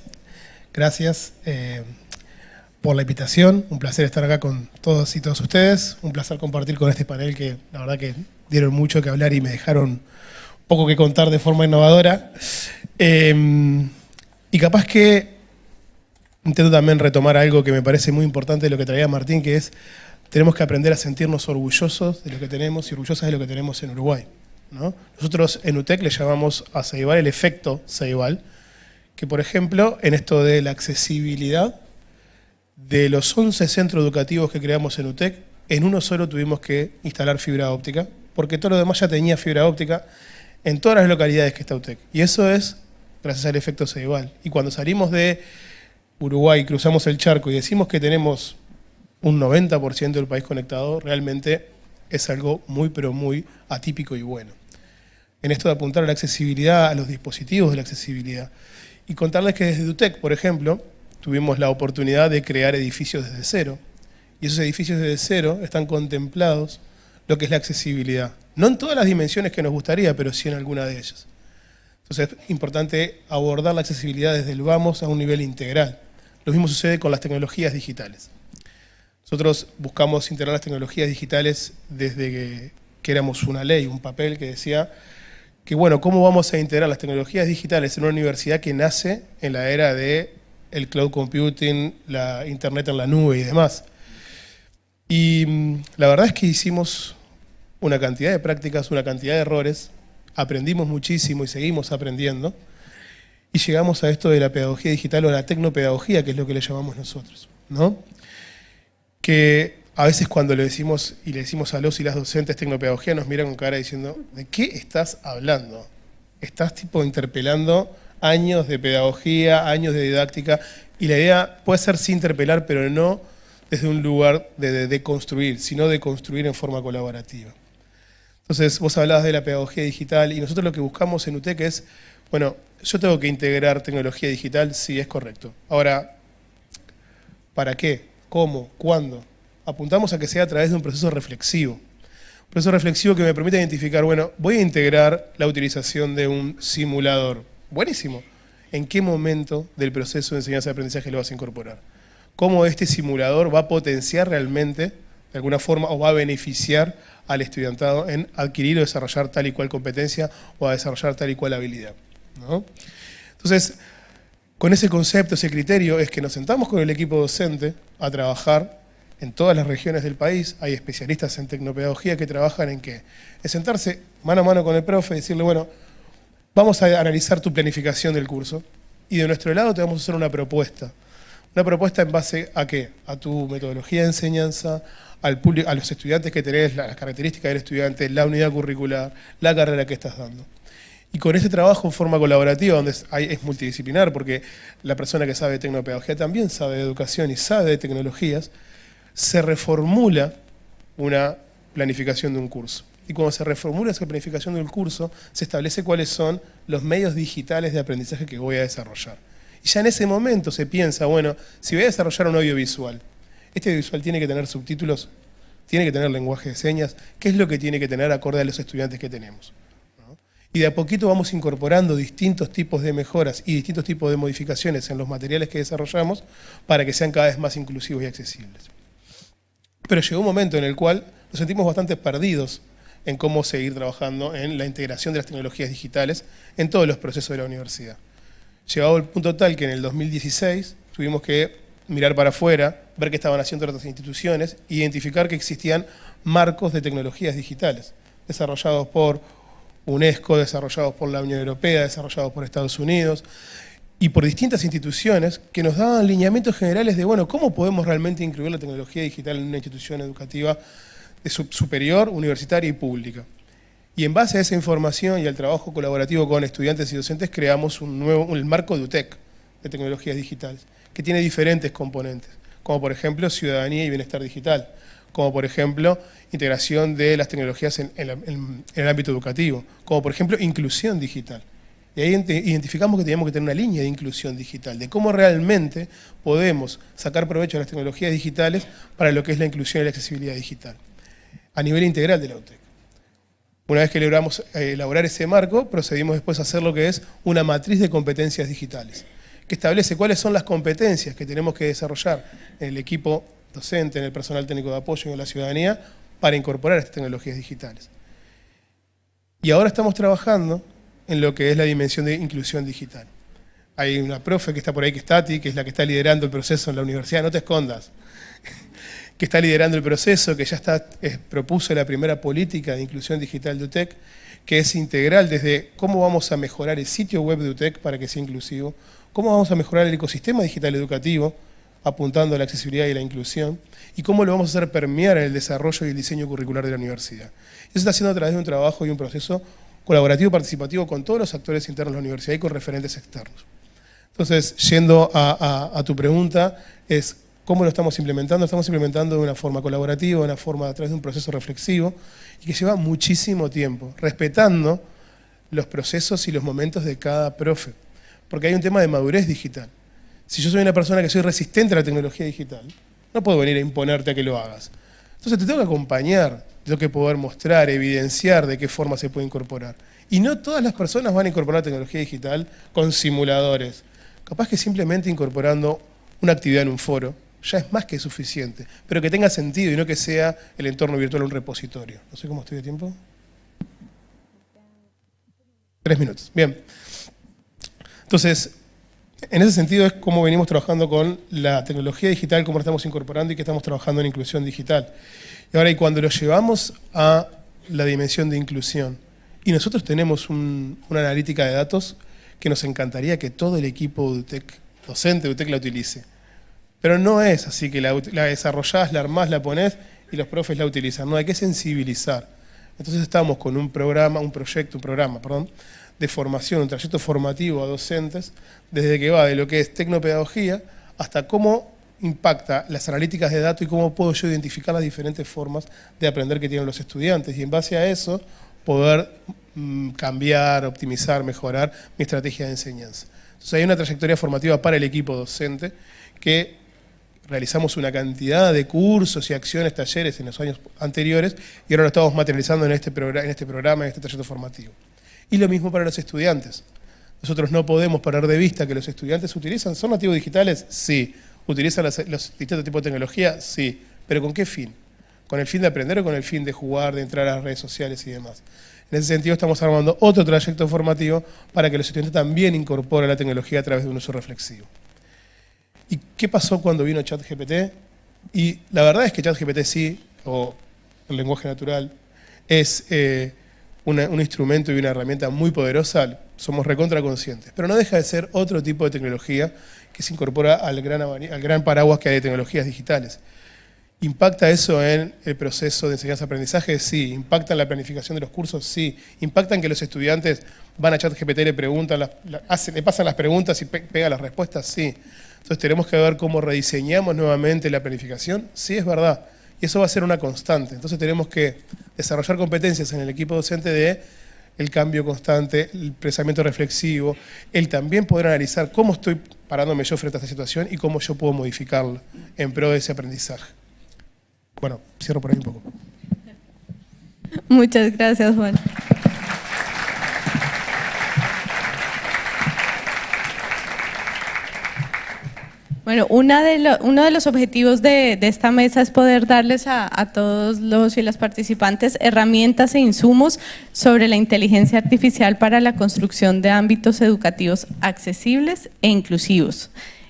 Gracias por la invitación. Un placer estar acá con todos y todas ustedes. Un placer compartir con este panel que la verdad que dieron mucho que hablar y me dejaron poco que contar de forma innovadora. Y capaz que intento también retomar algo que me parece muy importante de lo que traía Martín, que es tenemos que aprender a sentirnos orgullosos de lo que tenemos y orgullosas de lo que tenemos en Uruguay, ¿no? Nosotros en UTEC le llamamos a Ceibal el efecto Ceibal, que por ejemplo en esto de la accesibilidad, de los 11 centros educativos que creamos en UTEC, en uno solo tuvimos que instalar fibra óptica, porque todo lo demás ya tenía fibra óptica en todas las localidades que está UTEC. Y eso es gracias al efecto Ceibal. Y cuando salimos de Uruguay, cruzamos el charco y decimos que tenemos un 90% del país conectado, realmente es algo muy, pero muy atípico y bueno. En esto de apuntar a la accesibilidad, a los dispositivos de la accesibilidad. Y contarles que desde UTEC, por ejemplo, tuvimos la oportunidad de crear edificios desde cero. Y esos edificios desde cero están contemplados lo que es la accesibilidad. No en todas las dimensiones que nos gustaría, pero sí en alguna de ellas. Entonces es importante abordar la accesibilidad desde el vamos a un nivel integral. Lo mismo sucede con las tecnologías digitales. Nosotros buscamos integrar las tecnologías digitales desde que éramos una ley, un papel que decía que, bueno, ¿cómo vamos a integrar las tecnologías digitales en una universidad que nace en la era del cloud computing, la internet en la nube y demás? Y la verdad es que hicimos una cantidad de prácticas, una cantidad de errores, aprendimos muchísimo y seguimos aprendiendo, y llegamos a esto de la pedagogía digital o la tecnopedagogía, que es lo que le llamamos nosotros, ¿no? Que a veces cuando le decimos a los y las docentes tecnopedagogía nos miran con cara diciendo, ¿de qué estás hablando? Estás interpelando años de pedagogía, años de didáctica, y la idea puede ser sí interpelar, pero no desde un lugar de construir, sino de construir en forma colaborativa. Entonces, vos hablabas de la pedagogía digital y nosotros lo que buscamos en UTEC es, bueno, yo tengo que integrar tecnología digital, sí, es correcto. Ahora, ¿para qué? ¿Cómo? ¿Cuándo? Apuntamos a que sea a través de un proceso reflexivo. Un proceso reflexivo que me permita identificar, bueno, voy a integrar la utilización de un simulador. Buenísimo. ¿En qué momento del proceso de enseñanza y aprendizaje lo vas a incorporar? ¿Cómo este simulador va a potenciar realmente, de alguna forma, o va a beneficiar al estudiantado en adquirir o desarrollar tal y cual competencia o a desarrollar tal y cual habilidad, ¿no? Entonces, con ese concepto, ese criterio, es que nos sentamos con el equipo docente a trabajar en todas las regiones del país. Hay especialistas en tecnopedagogía que trabajan en qué. En sentarse mano a mano con el profe y decirle, bueno, vamos a analizar tu planificación del curso y de nuestro lado te vamos a hacer una propuesta. Una propuesta en base a qué? A tu metodología de enseñanza, al público, a los estudiantes que tenés, las características del estudiante, la unidad curricular, la carrera que estás dando. Y con este trabajo en forma colaborativa, donde es multidisciplinar, porque la persona que sabe de tecnopedagogía también sabe de educación y sabe de tecnologías, se reformula una planificación de un curso. Y cuando se reformula esa planificación del curso, se establece cuáles son los medios digitales de aprendizaje que voy a desarrollar. Y ya en ese momento se piensa, bueno, si voy a desarrollar un audiovisual, este audiovisual tiene que tener subtítulos, tiene que tener lenguaje de señas, ¿qué es lo que tiene que tener acorde a los estudiantes que tenemos? ¿No? Y de a poquito vamos incorporando distintos tipos de mejoras y distintos tipos de modificaciones en los materiales que desarrollamos para que sean cada vez más inclusivos y accesibles. Pero llegó un momento en el cual nos sentimos bastante perdidos en cómo seguir trabajando en la integración de las tecnologías digitales en todos los procesos de la universidad. Llegado el punto tal que en el 2016 tuvimos que mirar para afuera, ver qué estaban haciendo otras instituciones, e identificar que existían marcos de tecnologías digitales, desarrollados por UNESCO, desarrollados por la Unión Europea, desarrollados por Estados Unidos, y por distintas instituciones que nos daban lineamientos generales de, bueno, cómo podemos realmente incluir la tecnología digital en una institución educativa de superior, universitaria y pública. Y en base a esa información y al trabajo colaborativo con estudiantes y docentes, creamos el marco de UTEC, de tecnologías digitales, que tiene diferentes componentes, como por ejemplo ciudadanía y bienestar digital, como por ejemplo integración de las tecnologías en el ámbito educativo, como por ejemplo inclusión digital. Y ahí identificamos que teníamos que tener una línea de inclusión digital, de cómo realmente podemos sacar provecho de las tecnologías digitales para lo que es la inclusión y la accesibilidad digital, a nivel integral de la UTEC. Una vez que logramos elaborar ese marco, procedimos después a hacer lo que es una matriz de competencias digitales, que establece cuáles son las competencias que tenemos que desarrollar en el equipo docente, en el personal técnico de apoyo y en la ciudadanía para incorporar estas tecnologías digitales. Y ahora estamos trabajando en lo que es la dimensión de inclusión digital. Hay una profe que está por ahí, que es Tati, que es la que está liderando el proceso en la universidad, no te escondas, que está liderando el proceso, que ya propuso la primera política de inclusión digital de UTEC, que es integral desde cómo vamos a mejorar el sitio web de UTEC para que sea inclusivo, cómo vamos a mejorar el ecosistema digital educativo, apuntando a la accesibilidad y la inclusión, y cómo lo vamos a hacer permear en el desarrollo y el diseño curricular de la universidad. Eso se está haciendo a través de un trabajo y un proceso colaborativo, participativo con todos los actores internos de la universidad y con referentes externos. Entonces, yendo a tu pregunta, es ¿cómo lo estamos implementando? Estamos implementando de una forma colaborativa, de una forma a través de un proceso reflexivo y que lleva muchísimo tiempo, respetando los procesos y los momentos de cada profe, porque hay un tema de madurez digital. Si yo soy una persona que soy resistente a la tecnología digital, no puedo venir a imponerte a que lo hagas. Entonces te tengo que acompañar, tengo que poder mostrar, evidenciar de qué forma se puede incorporar. Y no todas las personas van a incorporar tecnología digital con simuladores. Capaz que simplemente incorporando una actividad en un foro ya es más que suficiente, pero que tenga sentido y no que sea el entorno virtual un repositorio. No sé cómo estoy de tiempo. 3 minutos. Bien. Entonces, en ese sentido es cómo venimos trabajando con la tecnología digital, cómo la estamos incorporando y que estamos trabajando en inclusión digital. Y ahora, y cuando lo llevamos a la dimensión de inclusión, y nosotros tenemos una analítica de datos que nos encantaría que todo el equipo de UTEC, docente de UTEC la utilice. Pero no es así que la desarrollás, la armás, la ponés y los profes la utilizan. No, hay que sensibilizar. Entonces estamos con un programa de formación, un trayecto formativo a docentes, desde que va de lo que es tecnopedagogía hasta cómo impacta las analíticas de datos y cómo puedo yo identificar las diferentes formas de aprender que tienen los estudiantes. Y en base a eso, poder cambiar, optimizar, mejorar mi estrategia de enseñanza. Entonces hay una trayectoria formativa para el equipo docente que realizamos una cantidad de cursos y acciones, talleres en los años anteriores y ahora lo estamos materializando en este programa, en este trayecto formativo. Y lo mismo para los estudiantes. Nosotros no podemos parar de vista que los estudiantes ¿son nativos digitales? Sí. ¿Utilizan los distintos tipos de tecnología? Sí. ¿Pero con qué fin? ¿Con el fin de aprender o con el fin de jugar, de entrar a las redes sociales y demás? En ese sentido estamos armando otro trayecto formativo para que los estudiantes también incorporen la tecnología a través de un uso reflexivo. ¿Y qué pasó cuando vino ChatGPT? Y la verdad es que ChatGPT sí, o el lenguaje natural, es un instrumento y una herramienta muy poderosa, somos recontra conscientes, pero no deja de ser otro tipo de tecnología que se incorpora al gran paraguas que hay de tecnologías digitales. ¿Impacta eso en el proceso de enseñanza-aprendizaje? Sí. ¿Impacta en la planificación de los cursos? Sí. ¿Impacta en que los estudiantes van a ChatGPT, le pasan las preguntas y pegan las respuestas? Sí. Entonces tenemos que ver cómo rediseñamos nuevamente la planificación. Sí, es verdad. Y eso va a ser una constante. Entonces tenemos que desarrollar competencias en el equipo docente de el cambio constante, el pensamiento reflexivo, el también poder analizar cómo estoy parándome yo frente a esta situación y cómo yo puedo modificarla en pro de ese aprendizaje. Bueno, cierro por ahí un poco. Muchas gracias, Juan. Bueno, uno de los objetivos de esta mesa es poder darles a todos los y las participantes herramientas e insumos sobre la inteligencia artificial para la construcción de ámbitos educativos accesibles e inclusivos.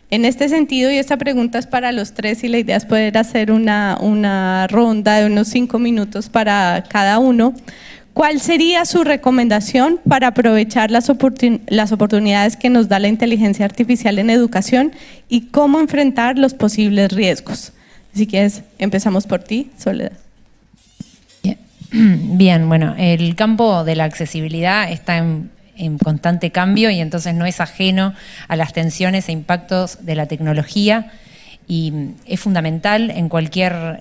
En este sentido, y esta pregunta es para los tres y la idea es poder hacer una ronda de unos 5 minutos para cada uno. ¿Cuál sería su recomendación para aprovechar las oportunidades que nos da la inteligencia artificial en educación y cómo enfrentar los posibles riesgos? Si quieres, empezamos por ti, Soledad. Bien, bueno, el campo de la accesibilidad está en constante cambio y entonces no es ajeno a las tensiones e impactos de la tecnología y es fundamental en cualquier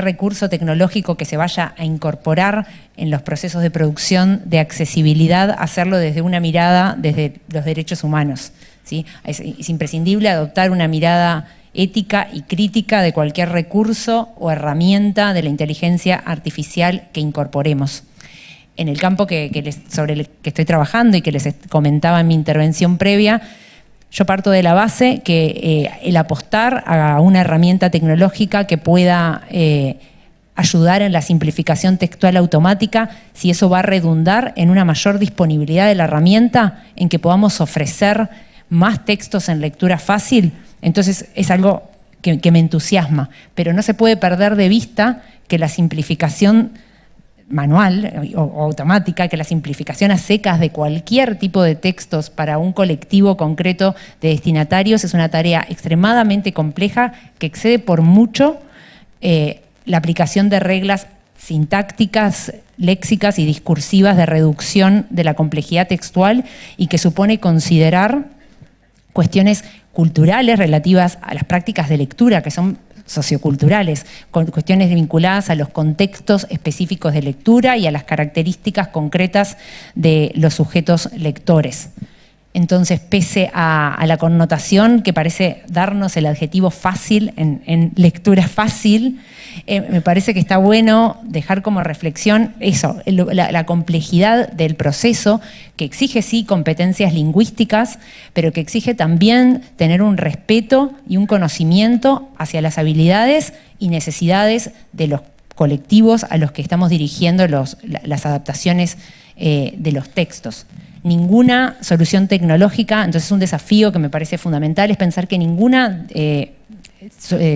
recurso tecnológico que se vaya a incorporar en los procesos de producción de accesibilidad, hacerlo desde una mirada desde los derechos humanos, ¿sí? Es imprescindible adoptar una mirada ética y crítica de cualquier recurso o herramienta de la inteligencia artificial que incorporemos. En el campo sobre el que estoy trabajando y que les comentaba en mi intervención previa, yo parto de la base que el apostar a una herramienta tecnológica que pueda ayudar en la simplificación textual automática, si eso va a redundar en una mayor disponibilidad de la herramienta, en que podamos ofrecer más textos en lectura fácil, entonces es algo que me entusiasma. Pero no se puede perder de vista que la simplificación manual o automática, que la simplificación a secas de cualquier tipo de textos para un colectivo concreto de destinatarios es una tarea extremadamente compleja que excede por mucho la aplicación de reglas sintácticas, léxicas y discursivas de reducción de la complejidad textual y que supone considerar cuestiones culturales relativas a las prácticas de lectura, que son socioculturales, con cuestiones vinculadas a los contextos específicos de lectura y a las características concretas de los sujetos lectores. Entonces, pese a la connotación que parece darnos el adjetivo fácil en lectura fácil, me parece que está bueno dejar como reflexión eso, la complejidad del proceso, que exige sí competencias lingüísticas, pero que exige también tener un respeto y un conocimiento hacia las habilidades y necesidades de los colectivos a los que estamos dirigiendo las adaptaciones de los textos. Ninguna solución tecnológica, entonces un desafío que me parece fundamental es pensar que ninguna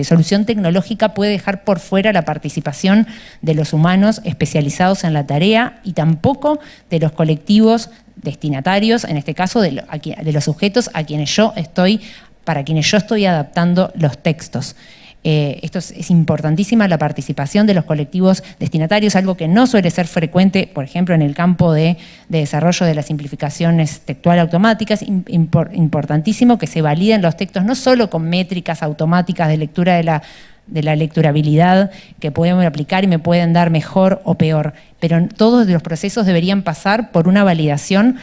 solución tecnológica puede dejar por fuera la participación de los humanos especializados en la tarea y tampoco de los colectivos destinatarios, en este caso de los sujetos para quienes yo estoy adaptando los textos. Esto es importantísima la participación de los colectivos destinatarios, algo que no suele ser frecuente, por ejemplo, en el campo de desarrollo de las simplificaciones textual automáticas. Importantísimo que se validen los textos no solo con métricas automáticas de lectura de la lecturabilidad que podemos aplicar y me pueden dar mejor o peor, pero todos los procesos deberían pasar por una validación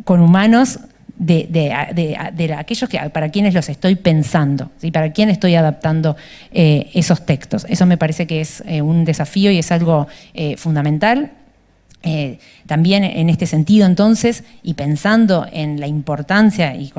con humanos de aquellos para quienes los estoy pensando, ¿sí? Para quién estoy adaptando esos textos. Eso me parece que es un desafío y es algo fundamental. También en este sentido, entonces, y pensando en la importancia, y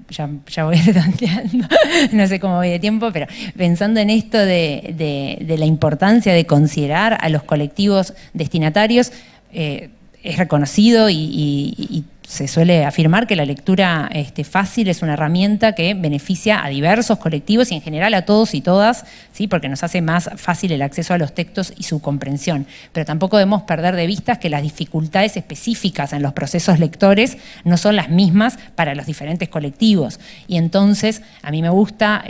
ya voy redondeando, no sé cómo voy de tiempo, pero pensando en esto de la importancia de considerar a los colectivos destinatarios, es reconocido y se suele afirmar que la lectura fácil es una herramienta que beneficia a diversos colectivos y en general a todos y todas, ¿sí? Porque nos hace más fácil el acceso a los textos y su comprensión. Pero tampoco debemos perder de vista que las dificultades específicas en los procesos lectores no son las mismas para los diferentes colectivos. Y entonces a mí me gusta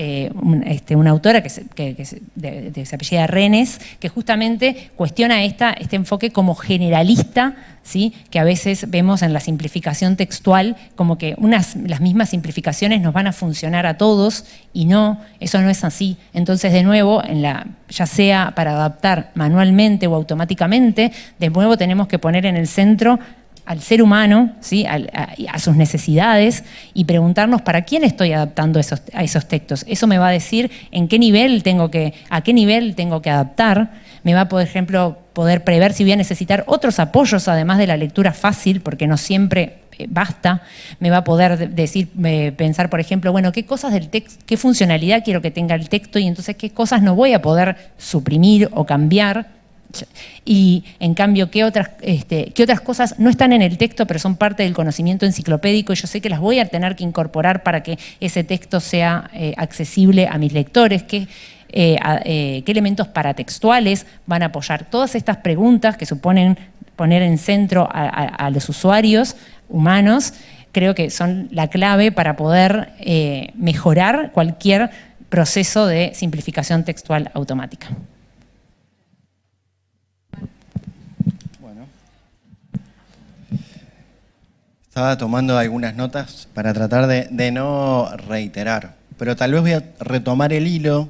una autora que se apellida Renes, que justamente cuestiona este enfoque como generalista, ¿sí? Que a veces vemos en la simplificación textual como que las mismas simplificaciones nos van a funcionar a todos y no, eso no es así. Entonces, de nuevo, ya sea para adaptar manualmente o automáticamente, de nuevo tenemos que poner en el centro al ser humano, ¿sí? a sus necesidades y preguntarnos para quién estoy adaptando a esos textos. Eso me va a decir a qué nivel tengo que adaptar. Me va, por ejemplo, poder prever si voy a necesitar otros apoyos además de la lectura fácil, porque no siempre basta. Me va a poder pensar, por ejemplo, bueno, qué cosas del texto, qué funcionalidad quiero que tenga el texto y entonces qué cosas no voy a poder suprimir o cambiar. Y en cambio, ¿qué otras cosas no están en el texto pero son parte del conocimiento enciclopédico y yo sé que las voy a tener que incorporar para que ese texto sea accesible a mis lectores? qué elementos paratextuales van a apoyar. Todas estas preguntas que suponen poner en centro a los usuarios humanos, creo que son la clave para poder mejorar cualquier proceso de simplificación textual automática. Bueno. Estaba tomando algunas notas para tratar de no reiterar, pero tal vez voy a retomar el hilo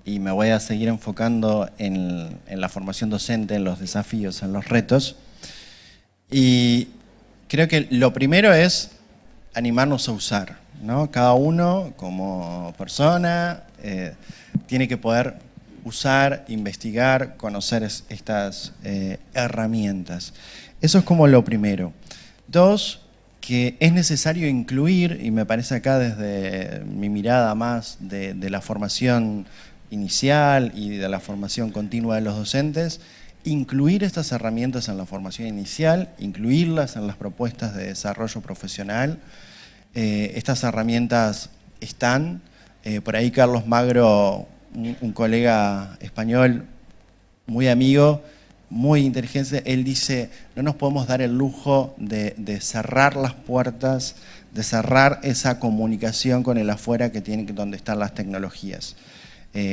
y me voy a seguir enfocando en la formación docente, en los desafíos, en los retos. Y creo que lo primero es animarnos a usar, ¿no? Cada uno como persona tiene que poder usar, investigar, conocer estas herramientas. Eso es como lo primero. Dos, que es necesario incluir, y me parece acá desde mi mirada más de la formación inicial y de la formación continua de los docentes, incluir estas herramientas en la formación inicial, incluirlas en las propuestas de desarrollo profesional. Estas herramientas están, por ahí Carlos Magro, un colega español muy amigo, muy inteligente, él dice, no nos podemos dar el lujo de cerrar las puertas, de cerrar esa comunicación con el afuera que tiene, donde están las tecnologías.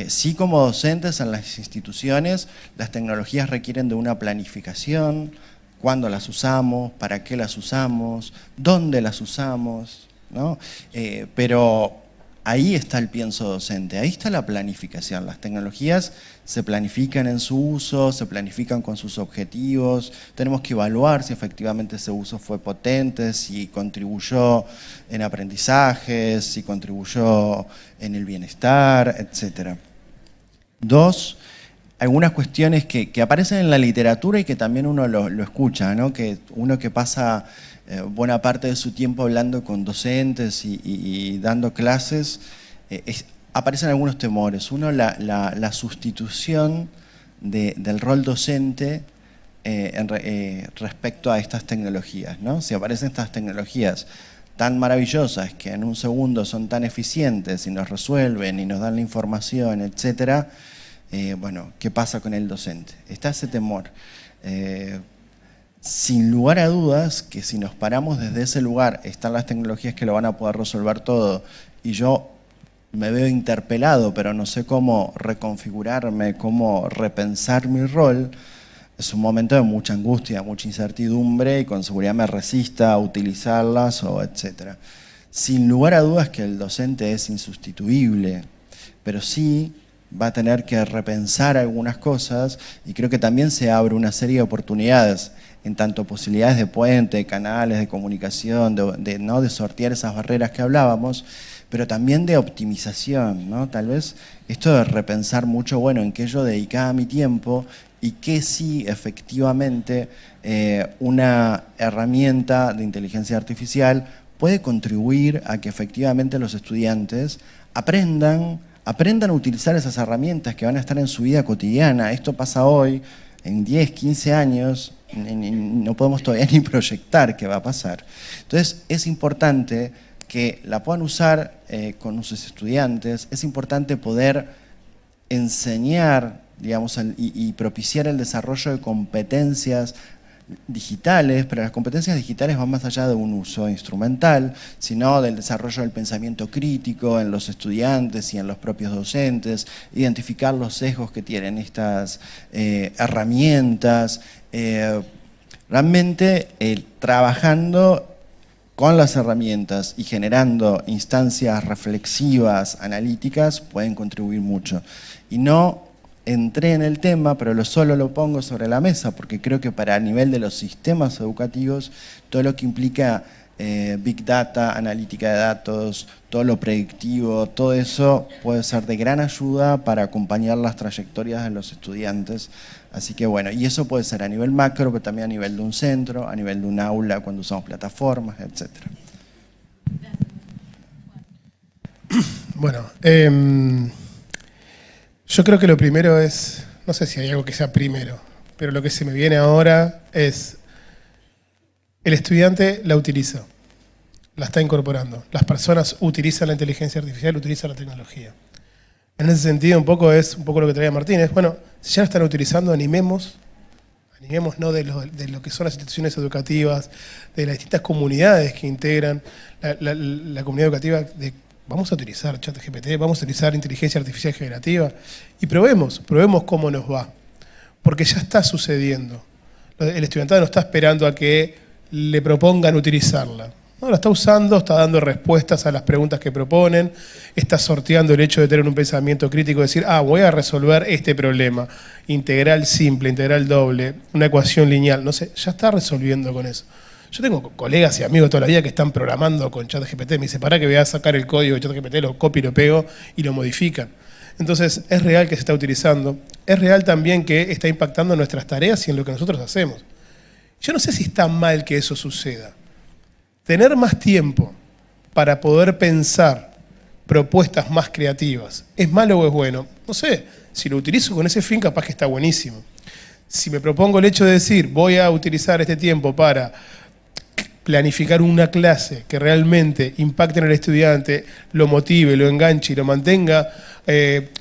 Sí, como docentes en las instituciones, las tecnologías requieren de una planificación, cuándo las usamos, para qué las usamos, dónde las usamos, ¿no? Pero ahí está el pienso docente, ahí está la planificación. Las tecnologías se planifican en su uso, se planifican con sus objetivos, tenemos que evaluar si efectivamente ese uso fue potente, si contribuyó en aprendizajes, si contribuyó en el bienestar, etc. Dos, algunas cuestiones que aparecen en la literatura y que también uno lo escucha, ¿no? Que uno que pasa buena parte de su tiempo hablando con docentes y dando clases, aparecen algunos temores. Uno, la sustitución del rol docente respecto a estas tecnologías, ¿no? Si aparecen estas tecnologías tan maravillosas que en un segundo son tan eficientes y nos resuelven y nos dan la información, etcétera, bueno, ¿qué pasa con el docente? Está ese temor. Sin lugar a dudas que si nos paramos desde ese lugar, están las tecnologías que lo van a poder resolver todo y yo me veo interpelado, pero no sé cómo reconfigurarme, cómo repensar mi rol, es un momento de mucha angustia, mucha incertidumbre y con seguridad me resista a utilizarlas o etcétera. Sin lugar a dudas que el docente es insustituible, pero sí va a tener que repensar algunas cosas y creo que también se abre una serie de oportunidades en tanto posibilidades de puente, canales de comunicación, de sortear esas barreras que hablábamos, pero también de optimización, ¿no? Tal vez esto de repensar mucho, bueno, en qué yo dedicaba mi tiempo y qué sí efectivamente una herramienta de inteligencia artificial puede contribuir a que efectivamente los estudiantes aprendan a utilizar esas herramientas que van a estar en su vida cotidiana. Esto pasa hoy, en 10, 15 años, no podemos todavía ni proyectar qué va a pasar. Entonces es importante que la puedan usar con sus estudiantes, es importante poder enseñar, digamos, y propiciar el desarrollo de competencias digitales, pero las competencias digitales van más allá de un uso instrumental, sino del desarrollo del pensamiento crítico en los estudiantes y en los propios docentes, identificar los sesgos que tienen estas herramientas, realmente trabajando con las herramientas y generando instancias reflexivas, analíticas, pueden contribuir mucho. Y no entré en el tema, pero solo lo pongo sobre la mesa, porque creo que para el nivel de los sistemas educativos, todo lo que implica Big Data, analítica de datos, todo lo predictivo, todo eso puede ser de gran ayuda para acompañar las trayectorias de los estudiantes. Así que bueno, y eso puede ser a nivel macro, pero también a nivel de un centro, a nivel de un aula, cuando usamos plataformas, etc. Bueno, yo creo que lo primero es, no sé si hay algo que sea primero, pero lo que se me viene ahora es, el estudiante la utiliza, la está incorporando. Las personas utilizan la inteligencia artificial, utilizan la tecnología. En ese sentido, un poco lo que traía Martínez. Bueno, si ya lo están utilizando, animemos, ¿no? de lo que son las instituciones educativas, de las distintas comunidades que integran la comunidad educativa, vamos a utilizar ChatGPT, vamos a utilizar inteligencia artificial generativa y probemos cómo nos va, porque ya está sucediendo. El estudiantado no está esperando a que le propongan utilizarla. No, la está usando, está dando respuestas a las preguntas que proponen, está sorteando el hecho de tener un pensamiento crítico, decir, voy a resolver este problema, integral simple, integral doble, una ecuación lineal, no sé, ya está resolviendo con eso. Yo tengo colegas y amigos toda la vida que están programando con ChatGPT, me dice, pará que voy a sacar el código de ChatGPT, lo copio y lo pego y lo modifican. Entonces, es real que se está utilizando, es real también que está impactando en nuestras tareas y en lo que nosotros hacemos. Yo no sé si está mal que eso suceda. Tener más tiempo para poder pensar propuestas más creativas, ¿es malo o es bueno? No sé, si lo utilizo con ese fin capaz que está buenísimo. Si me propongo el hecho de decir, voy a utilizar este tiempo para planificar una clase que realmente impacte en el estudiante, lo motive, lo enganche y lo mantenga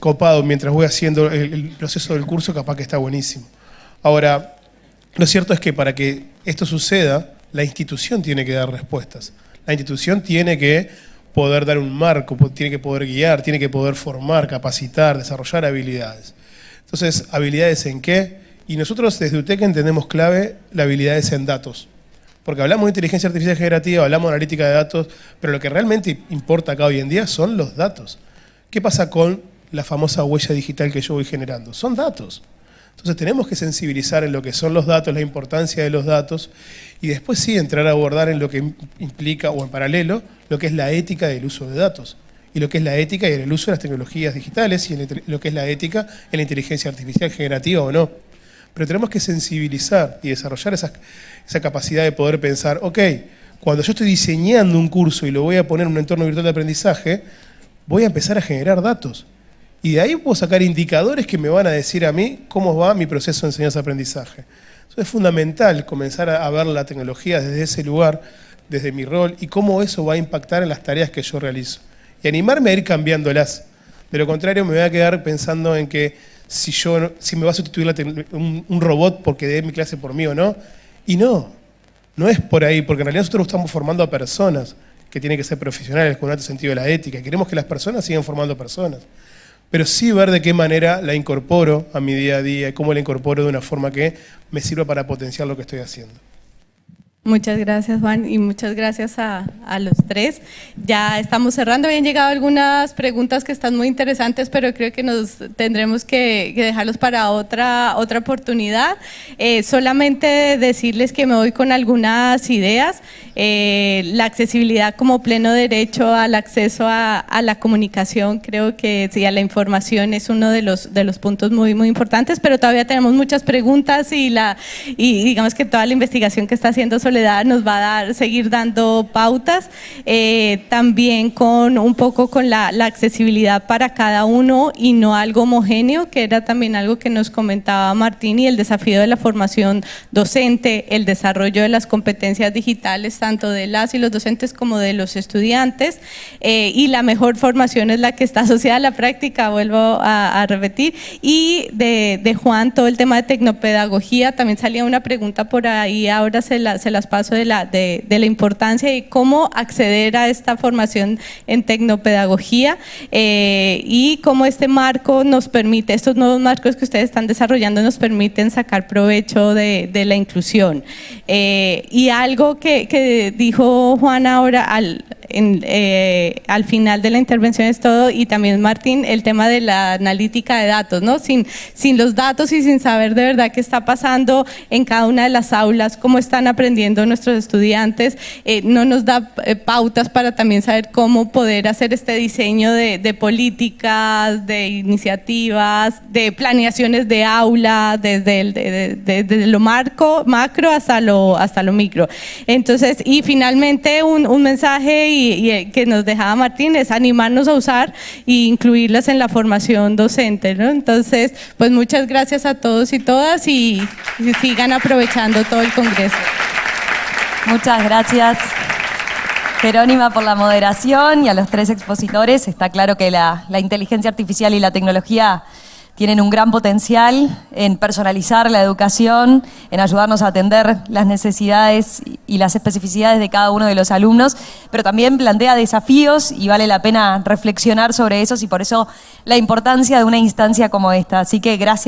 copado mientras voy haciendo el proceso del curso, capaz que está buenísimo. Ahora, lo cierto es que para que esto suceda, la institución tiene que dar respuestas. La institución tiene que poder dar un marco, tiene que poder guiar, tiene que poder formar, capacitar, desarrollar habilidades. Entonces, ¿habilidades en qué? Y nosotros desde UTEC entendemos clave las habilidades en datos. Porque hablamos de inteligencia artificial generativa, hablamos de analítica de datos, pero lo que realmente importa acá hoy en día son los datos. ¿Qué pasa con la famosa huella digital que yo voy generando? Son datos. Entonces tenemos que sensibilizar en lo que son los datos, la importancia de los datos, y después sí entrar a abordar en lo que implica, o en paralelo, lo que es la ética del uso de datos, y lo que es la ética y el uso de las tecnologías digitales, y lo que es la ética en la inteligencia artificial generativa o no. Pero tenemos que sensibilizar y desarrollar esa capacidad de poder pensar, ok, cuando yo estoy diseñando un curso y lo voy a poner en un entorno virtual de aprendizaje, voy a empezar a generar datos. Y de ahí puedo sacar indicadores que me van a decir a mí cómo va mi proceso de enseñanza-aprendizaje. Eso es fundamental, comenzar a ver la tecnología desde ese lugar, desde mi rol, y cómo eso va a impactar en las tareas que yo realizo. Y animarme a ir cambiándolas. De lo contrario, me voy a quedar pensando en que si me va a sustituir un robot porque dé mi clase por mí o no. Y no es por ahí, porque en realidad nosotros estamos formando a personas que tienen que ser profesionales con un alto sentido de la ética. Queremos que las personas sigan formando personas. Pero sí ver de qué manera la incorporo a mi día a día y cómo la incorporo de una forma que me sirva para potenciar lo que estoy haciendo. Muchas gracias, Juan, y muchas gracias a los tres. Ya estamos cerrando, habían llegado algunas preguntas que están muy interesantes, pero creo que nos tendremos que dejarlos para otra oportunidad. Solamente decirles que me voy con algunas ideas. La accesibilidad como pleno derecho al acceso a la comunicación, creo que sí, a la información es uno de los puntos muy, muy importantes, pero todavía tenemos muchas preguntas y digamos que toda la investigación que está haciendo Soledad nos va a seguir dando pautas, también un poco con la accesibilidad para cada uno y no algo homogéneo, que era también algo que nos comentaba Martín, y el desafío de la formación docente, el desarrollo de las competencias digitales, tanto de las y los docentes como de los estudiantes, y la mejor formación es la que está asociada a la práctica, vuelvo a repetir, y de Juan, todo el tema de tecnopedagogía, también salía una pregunta por ahí, ahora se las paso de la importancia de cómo acceder a esta formación en tecnopedagogía y cómo este marco nos permite, estos nuevos marcos que ustedes están desarrollando nos permiten sacar provecho de la inclusión. Y algo que dijo Juan ahora al final de la intervención es todo, y también Martín, el tema de la analítica de datos, ¿no? Sin los datos y sin saber de verdad qué está pasando en cada una de las aulas, cómo están aprendiendo nuestros estudiantes, no nos da pautas para también saber cómo poder hacer este diseño de políticas, de iniciativas, de planeaciones de aula, desde lo macro hasta lo micro. Entonces, y finalmente un mensaje y que nos dejaba Martín es animarnos a usar e incluirlas en la formación docente, ¿no? Entonces, pues muchas gracias a todos y todas y sigan aprovechando todo el congreso. Muchas gracias. Jerónima por la moderación y a los 3 expositores. Está claro que la inteligencia artificial y la tecnología tienen un gran potencial en personalizar la educación, en ayudarnos a atender las necesidades y las especificidades de cada uno de los alumnos, pero también plantea desafíos y vale la pena reflexionar sobre esos y por eso la importancia de una instancia como esta. Así que gracias.